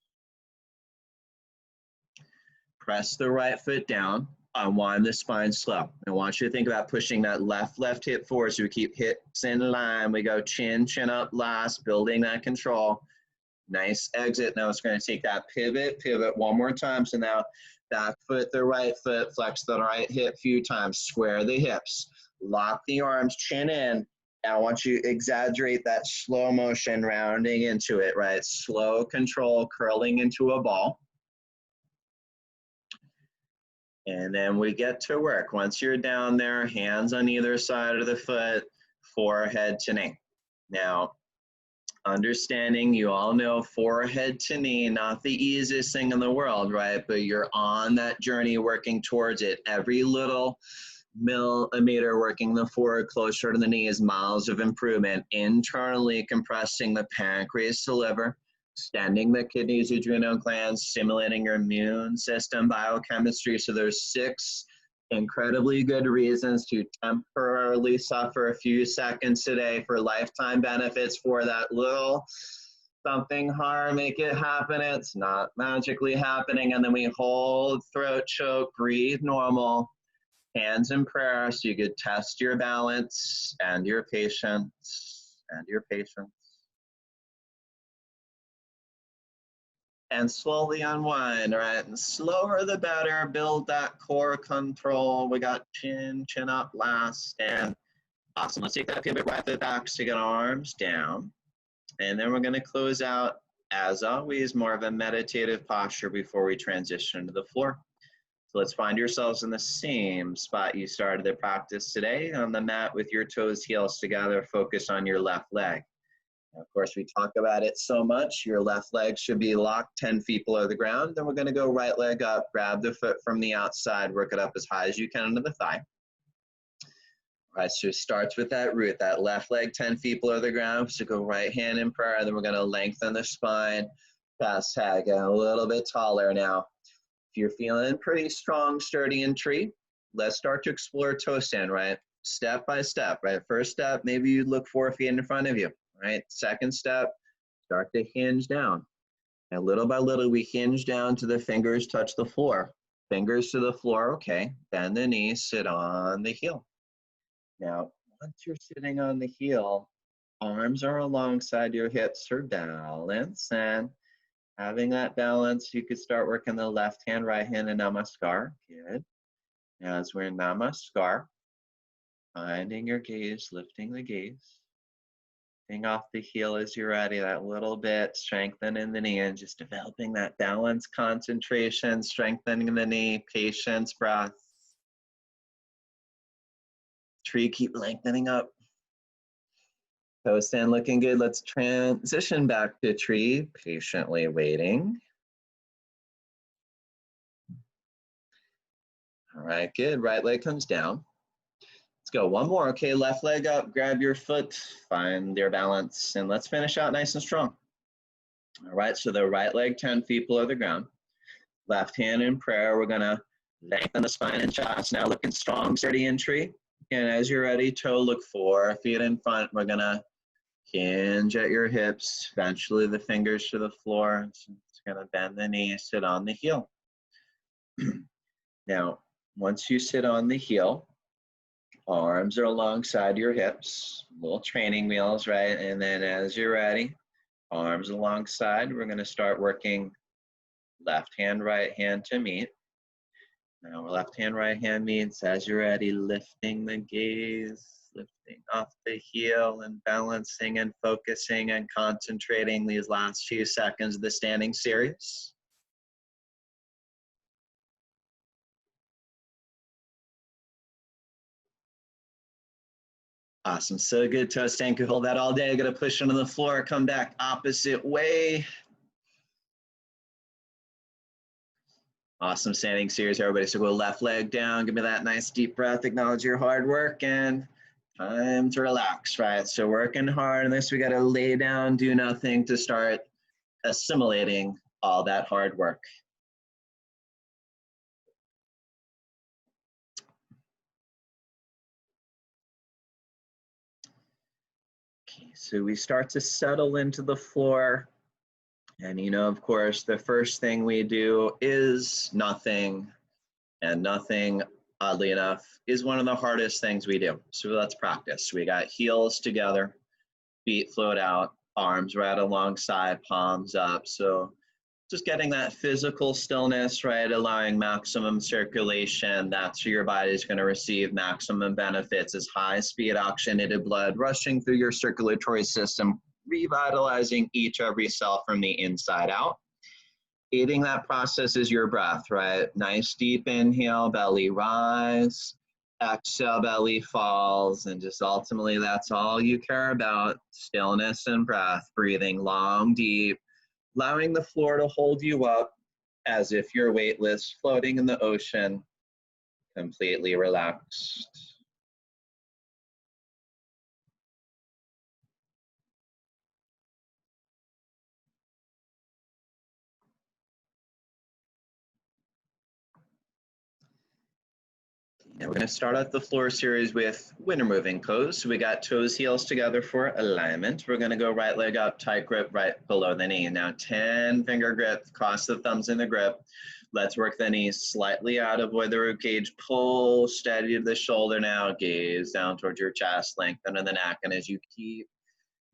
Press the right foot down. Unwind the spine slow. I want you to think about pushing that left hip forward so we keep hips in line. We go chin up last, building that control. Nice exit. Now it's going to take that pivot one more time. So now back foot, the right foot, flex the right hip a few times, square the hips, lock the arms, chin in. Now I want you to exaggerate that slow motion, rounding into it, right? Slow control, curling into a ball. And then we get to work. Once you're down there, hands on either side of the foot, forehead to knee. Now, understanding, you all know forehead to knee, not the easiest thing in the world, right? But you're on that journey working towards it. Every little millimeter working the forward closer to the knee is miles of improvement. Internally compressing the pancreas to liver, extending the kidneys, adrenal glands, stimulating your immune system biochemistry. So there's 6 incredibly good reasons to temporarily suffer a few seconds today for lifetime benefits for that little something hard, make it happen. It's not magically happening. And then we hold, throat choke, breathe normal, hands in prayer so you could test your balance and your patience and your patience. And slowly unwind, right? And slower the better, build that core control. We got chin up last, and awesome. Let's take that pivot right foot back, so you get arms down. And then we're gonna close out, as always, more of a meditative posture before we transition to the floor. So let's find yourselves in the same spot you started the practice today, on the mat with your toes, heels together, focus on your left leg. Now, of course, we talk about it so much, your left leg should be locked 10 feet below the ground. Then we're gonna go right leg up, grab the foot from the outside, work it up as high as you can into the thigh. All right, so it starts with that root, that left leg 10 feet below the ground. So go right hand in prayer, then we're gonna lengthen the spine, past head, get a little bit taller now. If you're feeling pretty strong, sturdy, and tree, let's start to explore toe stand, right? Step by step, right? First step, maybe you look 4 feet in front of you, right? Second step, start to hinge down. And little by little, we hinge down to the fingers touch the floor. Fingers to the floor, okay. Bend the knees, sit on the heel. Now, once you're sitting on the heel, arms are alongside your hips for balance, and having that balance, you could start working the left hand, right hand in Namaskar. Good. Now, as we're in Namaskar, finding your gaze, lifting the gaze. Lifting off the heel as you're ready, that little bit, strengthening the knee, and just developing that balance, concentration, strengthening the knee, patience, breath. Tree, keep lengthening up. Toe stand looking good. Let's transition back to tree, patiently waiting. All right, good. Right leg comes down. Let's go. One more. Okay, left leg up. Grab your foot. Find your balance. And let's finish out nice and strong. All right, so the right leg 10 feet below the ground. Left hand in prayer. We're going to lengthen the spine and chest. Now looking strong, sturdy in tree. And as you're ready, toe look 4 feet in front. We're going to hinge at your hips. Eventually the fingers to the floor. It's going to bend the knee, sit on the heel. Now, once you sit on the heel, arms are alongside your hips, little training wheels, right? And then as you're ready, arms alongside, we're gonna start working left hand, right hand to meet. Now left hand, right hand meets, as you're ready, lifting the gaze, lifting off the heel and balancing and focusing and concentrating these last few seconds of the standing series. Awesome, so good. Toe stand, could hold that all day. Gonna push onto the floor, come back opposite way. Awesome standing series, everybody. So go left leg down, give me that nice deep breath, acknowledge your hard work, and time to relax, right? So working hard on this, we gotta lay down, do nothing to start assimilating all that hard work. Okay, so we start to settle into the floor. And you know, of course, the first thing we do is nothing, and nothing, oddly enough, is one of the hardest things we do. So let's practice. We got heels together, feet float out, arms right alongside, palms up. So just getting that physical stillness, right? Allowing maximum circulation. That's where your body is going to receive maximum benefits, as high speed oxygenated blood rushing through your circulatory system, revitalizing every cell from the inside out. Aiding that process is your breath, right? Nice deep inhale, belly rise. Exhale, belly falls, and just ultimately that's all you care about, stillness and breath, breathing long, deep, allowing the floor to hold you up as if you're weightless, floating in the ocean, completely relaxed. Now we're going to start out the floor series with winter moving pose. So we got toes, heels together for alignment. We're going to go right leg up, tight grip right below the knee. Now 10 finger grip, cross the thumbs in the grip. Let's work the knees slightly out, avoid the rib cage, pull steady to the shoulder now, gaze down towards your chest, lengthen in the neck. And as you keep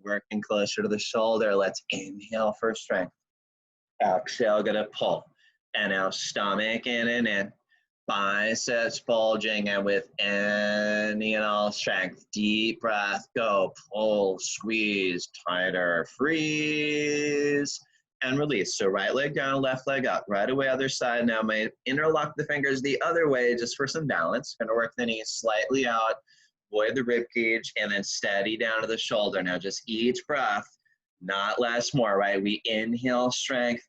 working closer to the shoulder, let's inhale for strength. Exhale, gonna pull. And now stomach in and in. biceps bulging, and with any and all strength, deep breath, go, pull, squeeze, tighter, freeze, and release. So right leg down, left leg up, right away other side. Now may interlock the fingers the other way just for some balance. Gonna work the knees slightly out, avoid the rib cage, and then steady down to the shoulder. Now just each breath, not less, more, right? We inhale strength,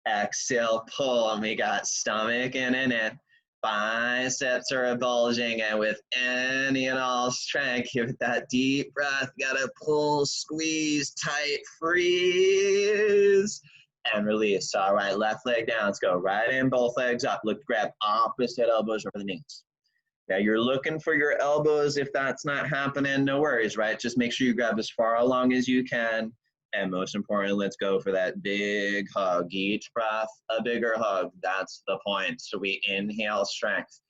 exhale, pull, and we got stomach in and in. Biceps are bulging, and with any and all strength, give it that deep breath. Gotta pull, squeeze, tight, freeze, and release. All right, left leg down. Let's go right in, both legs up. Look, grab opposite elbows over the knees. Now you're looking for your elbows. If that's not happening, no worries, right? Just make sure you grab as far along as you can. And most importantly, let's go for that big hug. Each breath, a bigger hug. That's the point. So we inhale strength,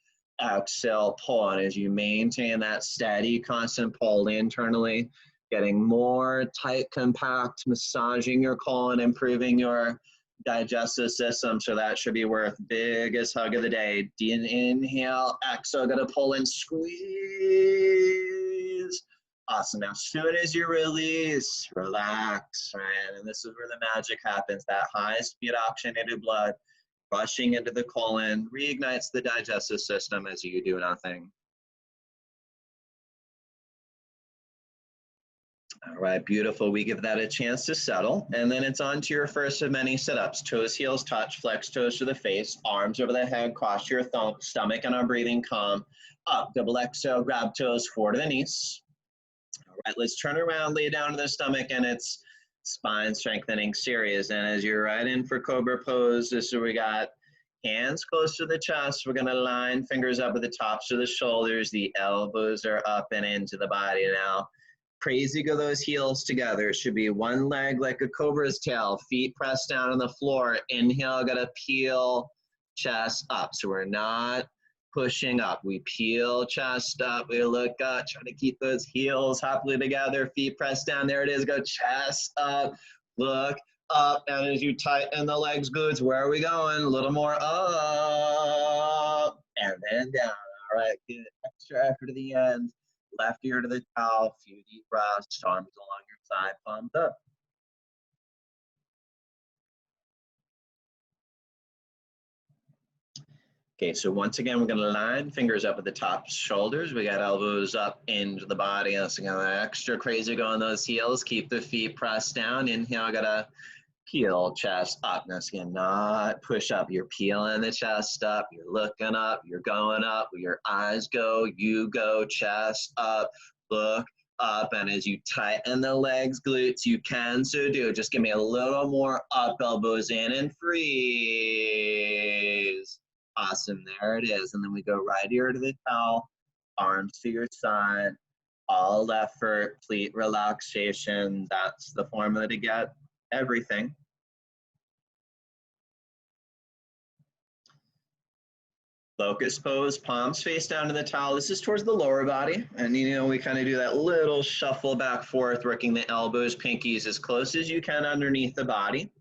exhale, pull. And as you maintain that steady, constant pull internally, getting more tight, compact, massaging your colon, improving your digestive system. So that should be worth biggest hug of the day. Inhale, exhale, gonna pull and squeeze. Awesome. Now, as soon as you release, relax, right? And this is where the magic happens. That high-speed oxygenated blood rushing into the colon reignites the digestive system as you do nothing. All right, beautiful. We give that a chance to settle. And then it's on to your first of many sit-ups. Toes, heels touch, flex toes to the face, arms over the head, cross your stomach, and our breathing calm. Up, double exhale, grab toes, forward to the knees. All right, let's turn around, lay down to the stomach, and it's spine strengthening series. And as you're right in for Cobra pose, this is where we got hands close to the chest. We're gonna line fingers up at the tops of the shoulders. The elbows are up and into the body now. Crazy go those heels together. It should be one leg like a cobra's tail, feet pressed down on the floor. Inhale, gotta peel, chest up. So we're not pushing up. We peel, chest up, we look up, trying to keep those heels happily together, feet pressed down. There it is, go chest up, look up, and as you tighten the legs, glutes, where are we going? A little more up, and then down. All right, get extra effort to the end. Left ear to the towel, few deep breaths, arms along your side, palms up. Okay, so once again, we're gonna line fingers up at the top shoulders. We got elbows up into the body. That's gonna extra crazy go on those heels. Keep the feet pressed down. Inhale, gotta peel, chest up. Now again, not push up. You're peeling the chest up. You're looking up. You're going up. Your eyes go, you go, chest up, look up. And as you tighten the legs, glutes, you can so do. Just give me a little more up, elbows in, and freeze. Awesome, there it is. And then we go right ear to the towel, arms to your side, all effort, complete relaxation. That's the formula to get everything. Locust pose, palms face down to the towel. This is towards the lower body. And we kind of do that little shuffle back forth, working the elbows, pinkies as close as you can underneath the body.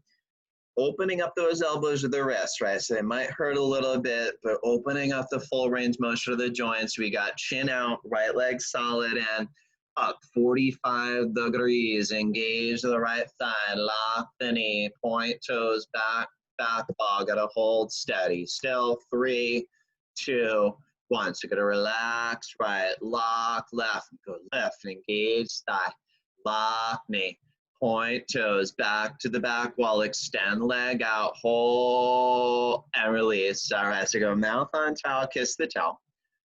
Opening up those elbows to the wrists, right? So they might hurt a little bit, but opening up the full range motion of the joints. We got chin out, right leg solid, and up 45 degrees. Engage the right thigh, lock the knee, point toes back, back ball. Gotta hold steady. Still 3, 2, 1. So gotta relax, right, lock, left, go left, engage thigh, lock knee, point toes back to the back wall, extend leg out, hold, and release. All right, so go mouth on towel, kiss the towel.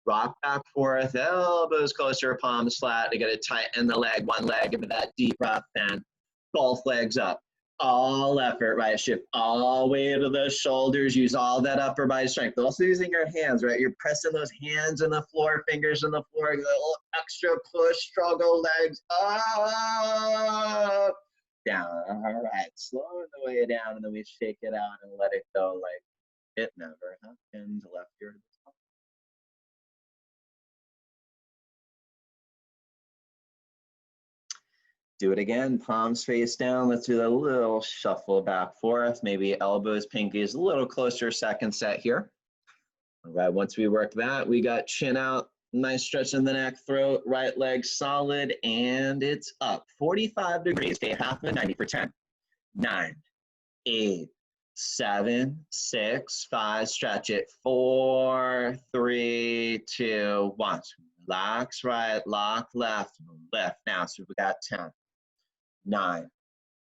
Rock back forth, elbows closer, palms flat. You gotta tighten the leg, one leg, give it that deep breath in. Both legs up. All effort, right? Shift all the way to the shoulders. Use all that upper body strength. Also using your hands, right? You're pressing those hands on the floor, fingers on the floor. A little extra push, struggle, legs up, down. All right, slowing the way down, and then we shake it out and let it go like it never happened. Left ear to the top. Do it again, palms face down. Let's do a little shuffle back forth. Maybe elbows, pinkies, a little closer, second set here. All right, once we work that, we got chin out, nice stretch in the neck, throat, right leg solid, and it's up. 45 degrees, okay, half of 90 for 10, 9, 8, 7, 6, 5, stretch it, 4, 3, 2, 1. Relax right, lock left, lift. Now, so we got 10, 9,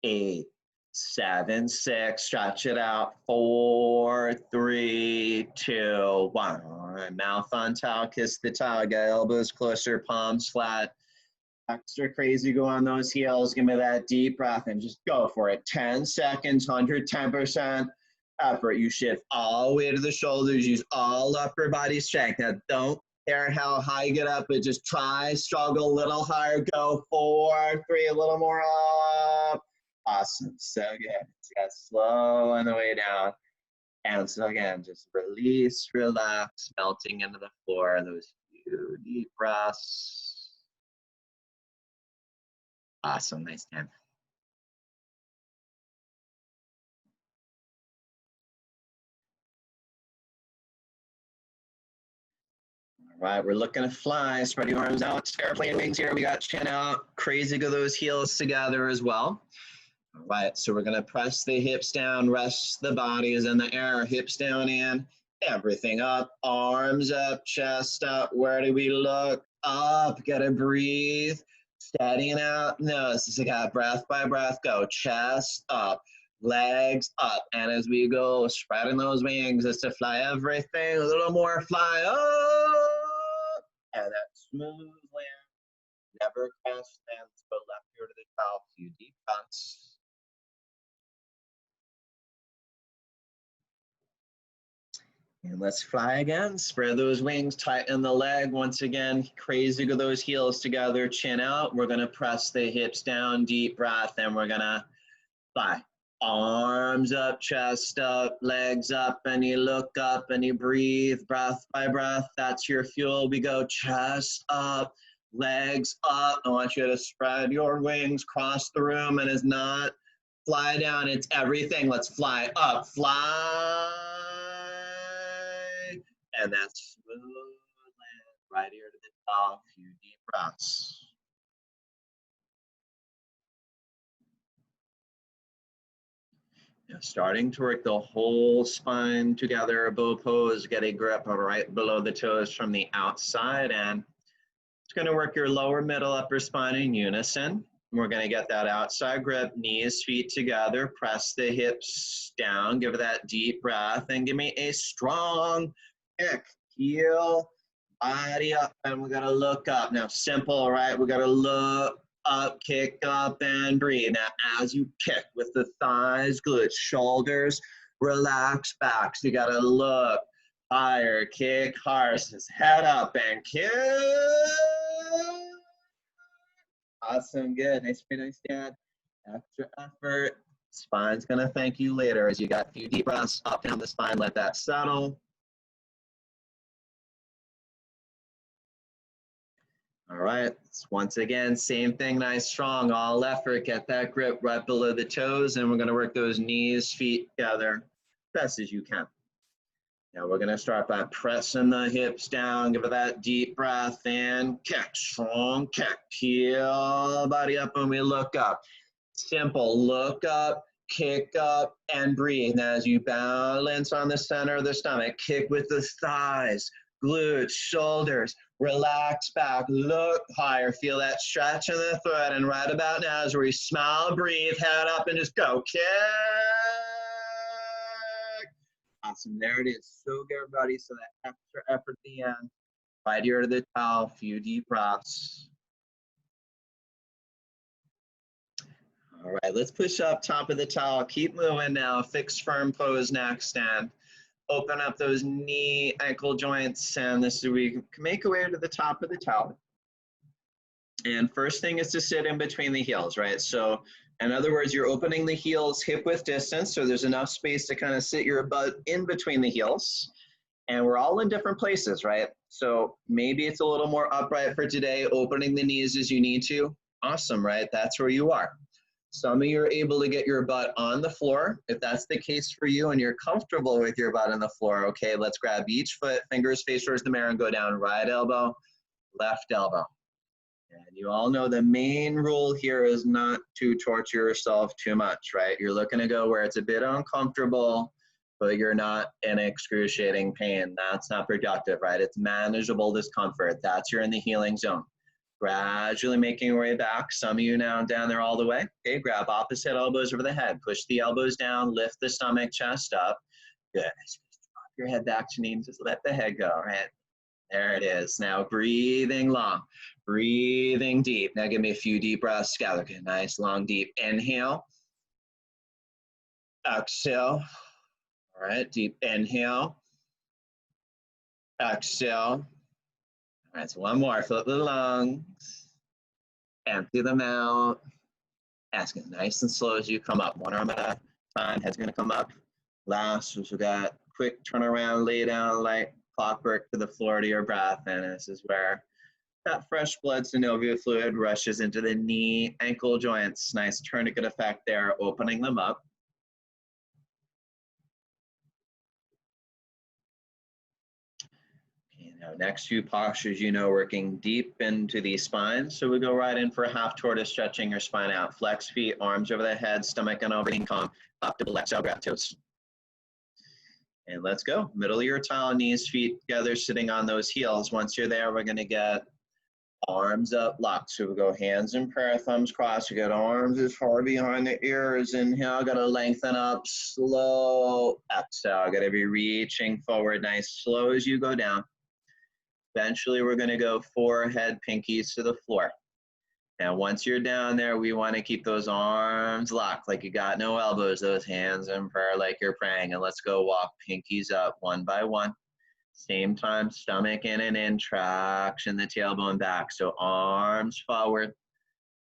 8, 7, 6, stretch it out, 4, 3, 2, 1. All right, mouth on towel, kiss the towel, get elbows closer, palms flat. Extra crazy, go on those heels, give me that deep breath and just go for it. 10 seconds, 110% effort. You shift all the way to the shoulders, use all upper body strength. Now don't care how high you get up, but just try, struggle a little higher, go 4, 3, a little more up. Awesome, so good. Yeah, slow on the way down. And so again, just release, relax, melting into the floor, those few deep breaths. Awesome, nice, Dan. All right, we're looking to fly. Spread your arms out, airplane wings here. We got chin out, crazy, go those heels together as well. All right, so we're gonna press the hips down, rest the body is in the air, hips down in, everything up, arms up, chest up. Where do we look? Up, gotta breathe. Steadying out, nose, so we got breath by breath, go, chest up, legs up, and as we go, spreading those wings, is to fly everything, a little more fly up, and that smooth land, never crash lands, go left ear to the top, few deep breaths. And let's fly again. Spread those wings, tighten the leg. Once again, crazy to those heels together, chin out. We're gonna press the hips down, deep breath, and we're gonna fly. Arms up, chest up, legs up, and you look up and you breathe, breath by breath. That's your fuel. We go chest up, legs up. I want you to spread your wings, cross the room, and it's not fly down, it's everything. Let's fly up, fly. And that's smooth land, right ear to the top, few deep breaths. Now starting to work the whole spine together, bow pose, get a grip right below the toes from the outside, and it's going to work your lower, middle, upper spine in unison. We're going to get that outside grip, knees, feet together, press the hips down, give it that deep breath, and give me a strong kick, heel, body up, and we got to look up. Now simple, right? We got to look up, kick up, and breathe. Now as you kick with the thighs, glutes, shoulders, relax back. So you got to look higher, kick hard, just head up and kick. Awesome, good, nice, nice, Dad. Extra effort. Spine's gonna thank you later as you got a few deep breaths up down the spine, let that settle. All right, once again, same thing, nice, strong, all effort, get that grip right below the toes, and we're gonna work those knees, feet together, best as you can. Now we're gonna start by pressing the hips down, give it that deep breath and kick, strong kick, heel body up when we look up. Simple, look up, kick up, and breathe. Now as you balance on the center of the stomach, kick with the thighs, glutes, shoulders, relax back, look higher, feel that stretch in the throat, and right about now as we smile, breathe, head up, and just go, kick. Awesome, there it is. So good, everybody. So that extra effort at the end. Right ear to the towel, few deep breaths. All right, let's push up top of the towel. Keep moving now. Fixed firm pose next, and open up those knee, ankle joints, and this is we can make our way to the top of the towel. And first thing is to sit in between the heels, right? So in other words, you're opening the heels hip width distance, so there's enough space to kind of sit your butt in between the heels. And we're all in different places, right? So maybe it's a little more upright for today, opening the knees as you need to. Awesome, right? That's where you are. Some of you are able to get your butt on the floor. If that's the case for you and you're comfortable with your butt on the floor, okay, let's grab each foot, fingers face towards the mirror, and go down right elbow, left elbow. And you all know the main rule here is not to torture yourself too much, right? You're looking to go where it's a bit uncomfortable, but you're not in excruciating pain. That's not productive, right? It's manageable discomfort. That's you're in the healing zone. Gradually making your way back. Some of you now down there all the way. Okay, grab opposite elbows over the head. Push the elbows down, lift the stomach, chest up. Good. Drop your head back to knees. Just let the head go, right? There it is. Now breathing long, breathing deep. Now give me a few deep breaths together. Okay, nice, long, deep. Inhale. Exhale. All right, deep inhale. Exhale. All right, so one more. Fill up the lungs. Empty them out. Ask it nice and slow as you come up. One arm at a time. Head's going to come up. Last, we got quick turnaround, lay down like clockwork to the floor to your breath. And this is where that fresh blood synovial fluid rushes into the knee, ankle joints. Nice tourniquet effect there, opening them up. Okay, now next few postures, working deep into the spine. So we go right in for a half tortoise, stretching your spine out. Flex feet, arms over the head, stomach and over, calm. Up to the left, grab toes. And let's go. Middle of your tile, knees, feet together, sitting on those heels. Once you're there, we're going to get arms up, locked. So we go hands in prayer, thumbs crossed. You got arms as far behind the ears. Inhale, got to lengthen up, slow. Exhale, got to be reaching forward, nice, slow as you go down. Eventually, we're going to go forehead, pinkies to the floor. Now, once you're down there, we want to keep those arms locked like you got no elbows, those hands in prayer like you're praying. And let's go walk pinkies up one by one. Same time, stomach in and in, traction the tailbone back. So arms forward,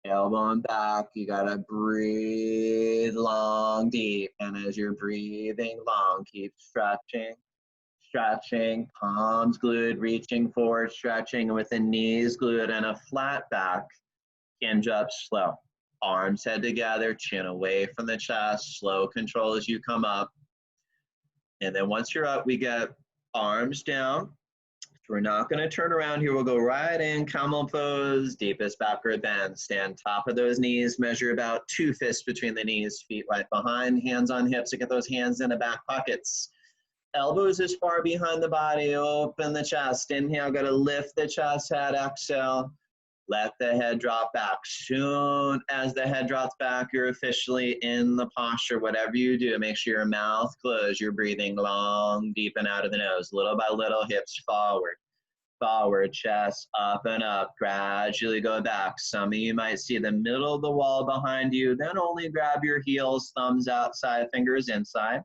tailbone back. You got to breathe long, deep. And as you're breathing long, keep stretching. Stretching, palms glued, reaching forward, stretching with the knees glued and a flat back. Hinge up slow. Arms head together, chin away from the chest, slow control as you come up. And then once you're up, we get arms down. So we're not going to turn around here. We'll go right in, camel pose, deepest backward bend. Stand top of those knees, measure about 2 fists between the knees, feet right behind, hands on hips to get those hands in the back pockets. Elbows as far behind the body, open the chest. Inhale, got to lift the chest, head, exhale. Let the head drop back. Soon as the head drops back, you're officially in the posture. Whatever you do, make sure your mouth closed. You're breathing long, deep and out of the nose. Little by little, hips forward. Forward, chest up and up. Gradually go back. Some of you might see the middle of the wall behind you. Then only grab your heels, thumbs outside, fingers inside.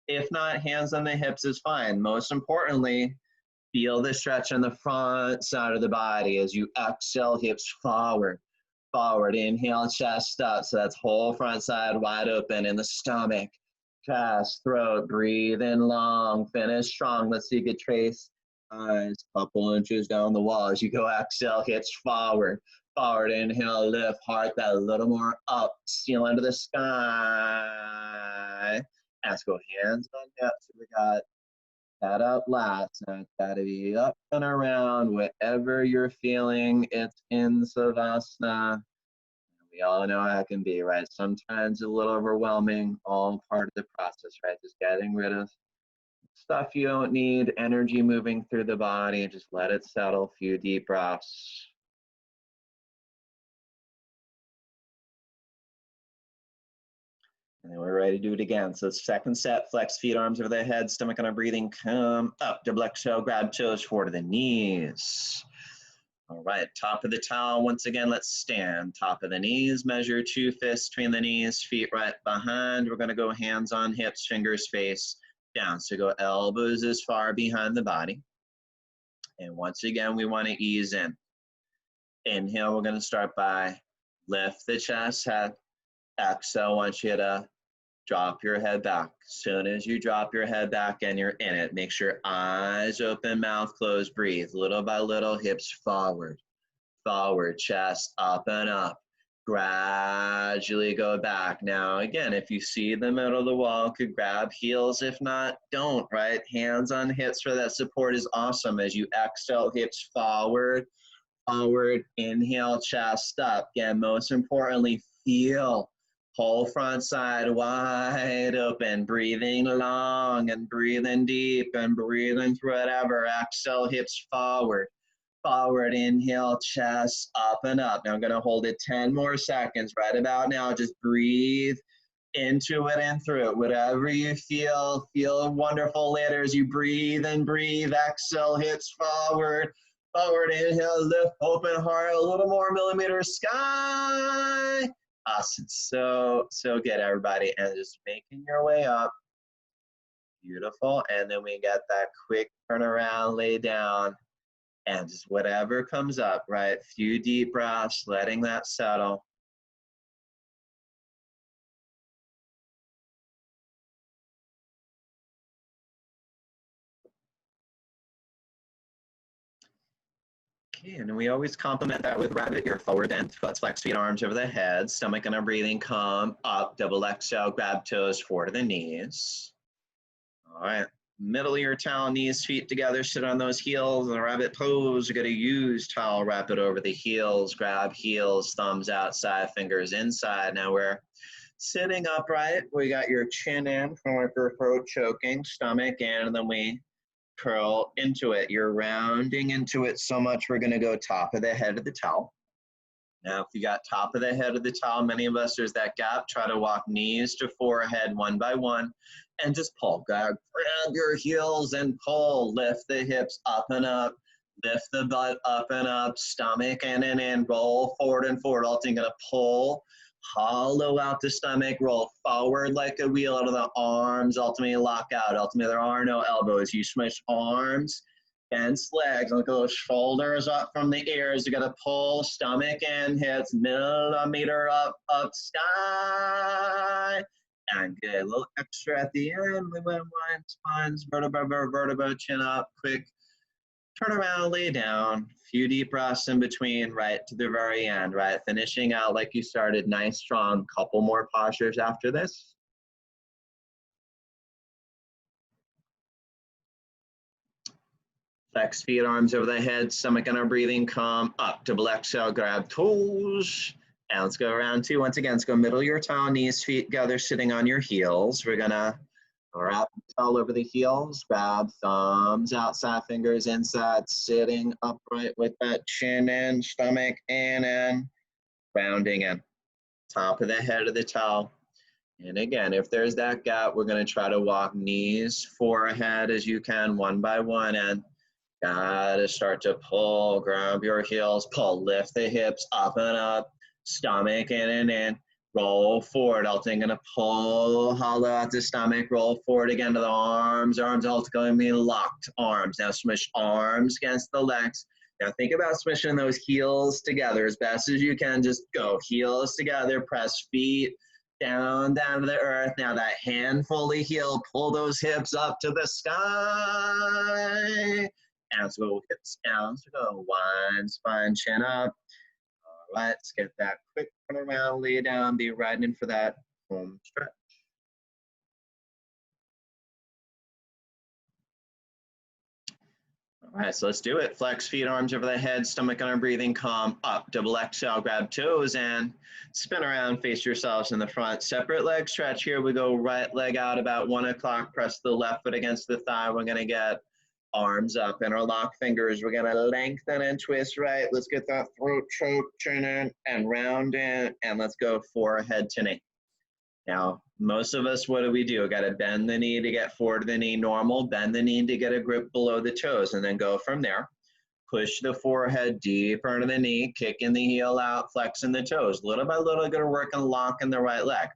If not, hands on the hips is fine. Most importantly, feel the stretch on the front side of the body as you exhale, hips forward. Forward, inhale, chest up. So that's whole front side wide open in the stomach, chest, throat. Breathe in long, finish strong. Let's see if you could trace eyes, couple inches down the wall. As you go exhale, hips forward. Forward, inhale, lift, heart that a little more up. Seal into the sky. Let's go hands on hips. So we got that up last. Now it's got to be up and around wherever you're feeling. It's in Savasana. We all know how it can be, right? Sometimes a little overwhelming, all part of the process, right? Just getting rid of stuff you don't need, energy moving through the body. Just let it settle. A few deep breaths. And then we're ready to do it again. So second set, flex feet, arms over the head, stomach on our breathing, come up, double exhale, grab toes forward to the knees. All right, top of the towel, once again, let's stand. Top of the knees, measure 2 fists between the knees, feet right behind. We're gonna go hands on hips, fingers face down. So go elbows as far behind the body. And once again, we wanna ease in. Inhale, we're gonna start by lift the chest, head. Exhale, I want you to drop your head back. As soon as you drop your head back and you're in it, make sure eyes open, mouth closed, breathe. Little by little, hips forward. Forward, chest up and up. gradually go back. Now, again, if you see the middle of the wall, could grab heels. If not, don't, right? Hands on hips for that support is awesome. As you exhale, hips forward, forward, inhale, chest up. Again, most importantly, feel whole front side wide open, breathing long and breathing deep and breathing through whatever. Exhale, hips forward. Forward, inhale, chest up and up. Now I'm going to hold it 10 more seconds. Right about now, just breathe into it and through it. Whatever you feel wonderful later as you breathe and breathe. Exhale, hips forward, forward, inhale, lift, open heart, a little more millimeter sky. Awesome. So good, everybody. And just making your way up. Beautiful. And then we get that quick turnaround, lay down. And just whatever comes up, right? Few deep breaths, letting that settle. Okay, and we always complement that with rabbit ear forward bend. Let's flex feet, arms over the head, stomach and our breathing, come up, double exhale, grab toes, forward to the knees. All right, middle of your towel, knees, feet together, sit on those heels. In the rabbit pose, you're gonna use towel, wrap it over the heels, grab heels, thumbs outside, fingers inside. Now we're sitting upright. We got your chin in from like your throat choking, stomach in, and then we curl into it. You're rounding into it so much, we're gonna go top of the head of the towel. Now, if you got top of the head of the towel, many of us, there's that gap. Try to walk knees to forehead one by one and just pull. Grab your heels and pull. Lift the hips up and up. Lift the butt up and up. Stomach in and in. Roll forward and forward. Ultimately, going to pull. Hollow out the stomach. Roll forward like a wheel out of the arms. Ultimately, lock out. Ultimately, there are no elbows. You smush arms. Tense legs, look at those shoulders up from the ears. You gotta pull, stomach in, hips, millimeter up, sky. And good, a little extra at the end. We went one, spines, vertebra, chin up, quick. Turn around, lay down. Few deep breaths in between, right to the very end, right? Finishing out like you started, nice, strong. Couple more postures after this. Flex feet, arms over the head, stomach and our breathing, come up. Double exhale, grab toes. And let's go around two. Once again, let's go middle of your towel, knees, feet together, sitting on your heels. We're gonna wrap the towel over the heels, grab thumbs outside, fingers inside, sitting upright with that chin in, stomach in, and rounding in. Top of the head of the towel. And again, if there's that gap, we're gonna try to walk knees forehead as you can, one by one, and gotta start to pull, grab your heels, pull, lift the hips up and up, stomach in and in, roll forward. Ultimately gonna pull, hollow out the stomach, roll forward again to the arms ultimately gonna be locked, arms. Now smush arms against the legs. Now think about smishing those heels together as best as you can. Just go, heels together, press feet down to the earth. Now that hand fully heel, pull those hips up to the sky. And let's go hips down. So go one, spine, chin up. All right, let's get that quick turn around, lay down, be right in for that home stretch. All right, so let's do it. Flex feet, arms over the head, stomach on our breathing, come up. Double exhale, grab toes and spin around, face yourselves in the front. Separate leg stretch here. We go right leg out about 1 o'clock, press the left foot against the thigh. We're gonna get arms up and our lock fingers. We're gonna lengthen and twist right. Let's get that throat choke, chin in and round in, and let's go forehead to knee. Now, most of us, what do? We got to bend the knee to get forward to the knee normal, bend the knee to get a grip below the toes, and then go from there. Push the forehead deeper into the knee, kicking the heel out, flexing the toes. Little by little, gonna work on locking the right leg.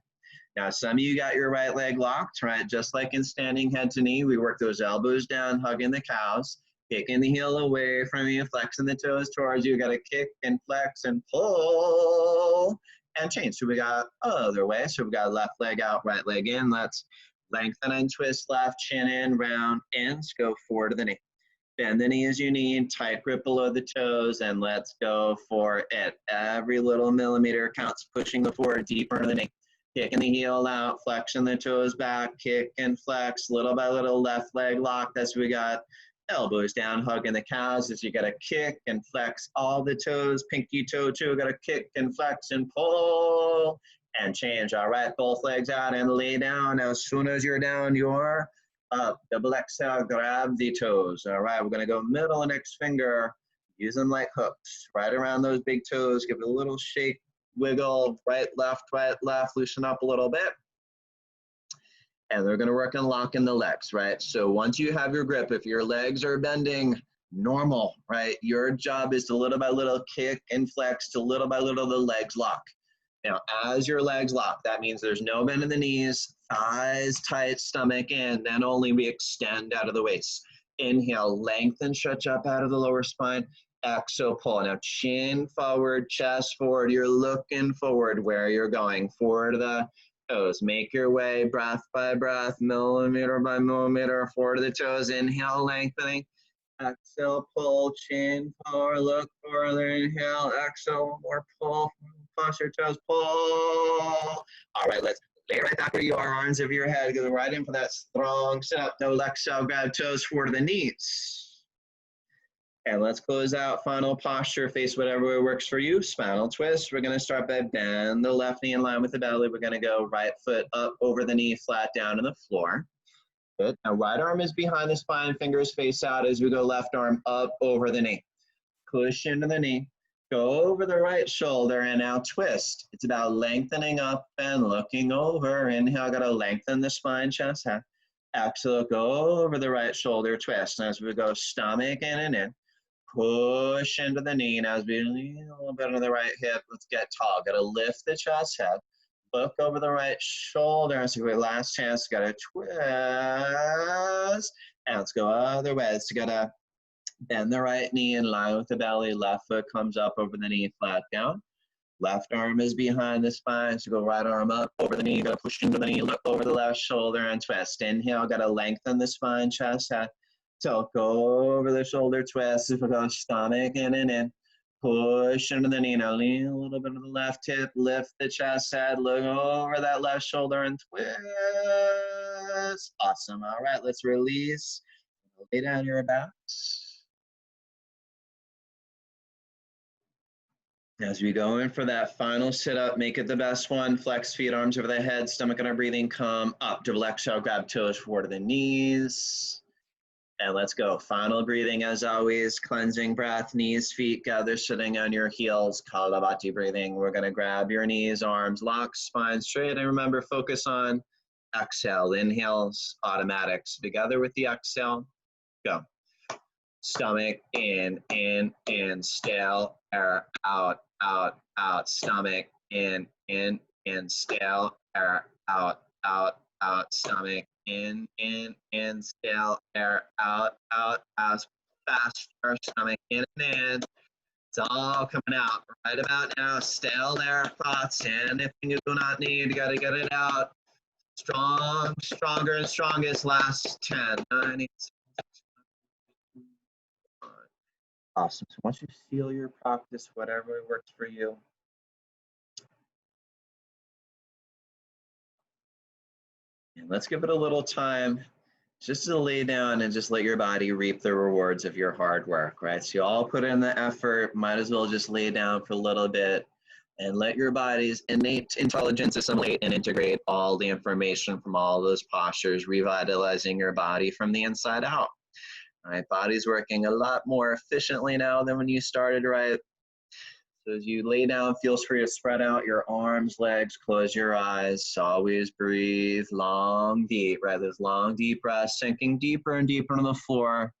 Now, some of you got your right leg locked, right? Just like in standing head to knee, we work those elbows down, hugging the calves, kicking the heel away from you, flexing the toes towards you. Got to kick and flex and pull and change. So we got other way. So we got left leg out, right leg in. Let's lengthen and twist, left chin in, round in. Let's go forward to the knee. Bend the knee as you need, tight grip below the toes, and let's go for it. Every little millimeter counts, pushing the forward deeper into the knee. Kicking the heel out, flexion the toes back, kick and flex, little by little, left leg locked as we got elbows down, hugging the calves as you got to kick and flex all the toes, pinky toe too, got to kick and flex and pull and change. All right, both legs out and lay down. As soon as you're down, you're up. Double exhale, grab the toes. All right, we're going to go middle index finger, use them like hooks, right around those big toes, give it a little shake, wiggle, right, left, loosen up a little bit. And they're going to work on locking the legs, right? So once you have your grip, if your legs are bending, normal, right? Your job is to little by little kick and flex to little by little the legs lock. Now, as your legs lock, that means there's no bend in the knees, thighs tight, stomach in, then only we extend out of the waist. Inhale, lengthen, stretch up out of the lower spine. Exhale, pull. Now, chin forward, chest forward. You're looking forward where you're going. Forward the toes. Make your way breath by breath, millimeter by millimeter, forward to the toes. Inhale, lengthening. Exhale, pull, chin forward, look further. Inhale, exhale, more pull. Cross your toes, pull. All right, let's lay right back where you are, arms over your head. Go right in for that strong sit up. No exhale, grab toes forward to the knees. And let's close out, final posture, face whatever way works for you. Spinal twist. We're going to start by bend the left knee in line with the belly. We're going to go right foot up over the knee, flat down to the floor. Good. Now right arm is behind the spine, fingers face out as we go left arm up over the knee. Push into the knee. Go over the right shoulder and now twist. It's about lengthening up and looking over. Inhale, got to lengthen the spine, chest, head. Exhale, go over the right shoulder, twist. And as we go stomach in and in. Push into the knee, and as we lean a little bit into the right hip, let's get tall. Got to lift the chest head. Look over the right shoulder. As we last chance, got to twist. And let's go other way. It's got to bend the right knee in line with the belly. Left foot comes up over the knee, flat down. Left arm is behind the spine. So go right arm up over the knee. Got to push into the knee. Look over the left shoulder and twist. Inhale. Got to lengthen the spine, chest head. So go over the shoulder twist. If we go stomach in and in. Push into the knee. Now lean a little bit to the left hip. Lift the chest head. Look over that left shoulder and twist. Awesome. All right, let's release. Lay down your backs. As we go in for that final sit-up, make it the best one. Flex feet, arms over the head, stomach and our breathing. Come up. Double exhale, grab toes forward to the knees. And let's go. Final breathing as always. Cleansing breath, knees, feet gather, sitting on your heels. Kapalabhati breathing. We're going to grab your knees, arms, lock, spine straight. And remember, focus on exhale. Inhales, automatics. Together with the exhale, go. Stomach in, stale air, out, out, out. Stomach in, stale air, out, out, out. Stomach in, stale air, out, out, as faster. Stomach in and in. It's all coming out right about now. Stale air, thoughts, anything you do not need, you got to get it out. Strong, stronger, and strongest. Last 10, 9, 8, 7, 6, 5. Awesome. So once you feel your practice, whatever works for you, and let's give it a little time just to lay down and just let your body reap the rewards of your hard work, right? So you all put in the effort, might as well just lay down for a little bit and let your body's innate intelligence assimilate and integrate all the information from all those postures, revitalizing your body from the inside out. All right, body's working a lot more efficiently now than when you started, right? So as you lay down, feel free to spread out your arms, legs, close your eyes. Always breathe long, deep, right? Those long, deep breaths, sinking deeper and deeper into the floor.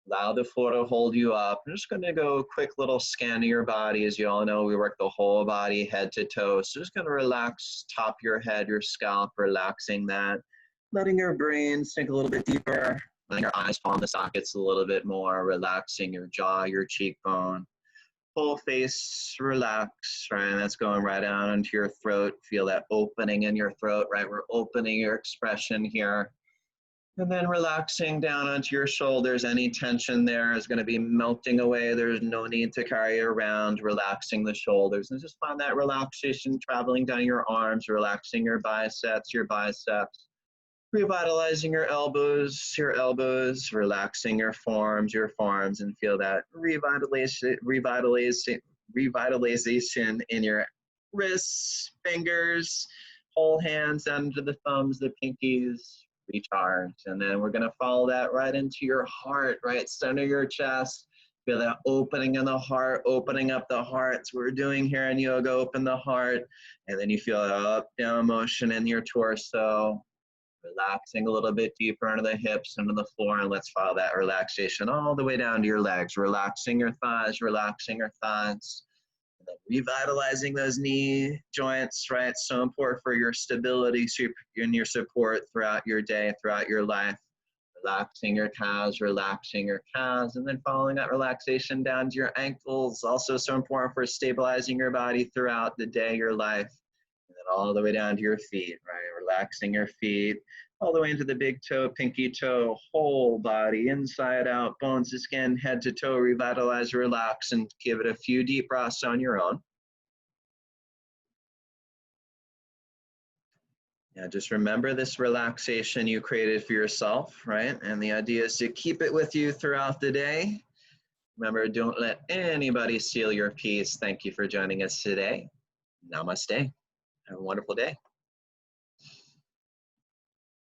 Allow the floor to hold you up. I'm just going to go a quick little scan of your body. As you all know, we work the whole body, head to toe. So just going to relax top of your head, your scalp, relaxing that. Letting your brain sink a little bit deeper. Letting your eyes fall in the sockets a little bit more. Relaxing your jaw, your cheekbone. Full face, relax, right? And that's going right down into your throat. Feel that opening in your throat, right? We're opening your expression here. And then relaxing down onto your shoulders. Any tension there is going to be melting away. There's no need to carry it around. Relaxing the shoulders. And just find that relaxation traveling down your arms, relaxing your biceps, revitalizing your elbows, relaxing your forearms, and feel that revitalization in your wrists, fingers, whole hands down to the thumbs, the pinkies, recharge. And then we're gonna follow that right into your heart, right center of your chest. Feel that opening in the heart, opening up the heart. That's what we're doing here in yoga, open the heart. And then you feel that up, down motion in your torso. Relaxing a little bit deeper into the hips, into the floor, and let's follow that relaxation all the way down to your legs. Relaxing your thighs, and then revitalizing those knee joints, right? So important for your stability and your support throughout your day, throughout your life. Relaxing your calves, and then following that relaxation down to your ankles. Also so important for stabilizing your body throughout the day, your life. And then all the way down to your feet, right? Relaxing your feet, all the way into the big toe, pinky toe, whole body, inside out, bones to skin, head to toe, revitalize, relax, and give it a few deep breaths on your own. Yeah, just remember this relaxation you created for yourself, right? And the idea is to keep it with you throughout the day. Remember, don't let anybody steal your peace. Thank you for joining us today. Namaste. Have a wonderful day.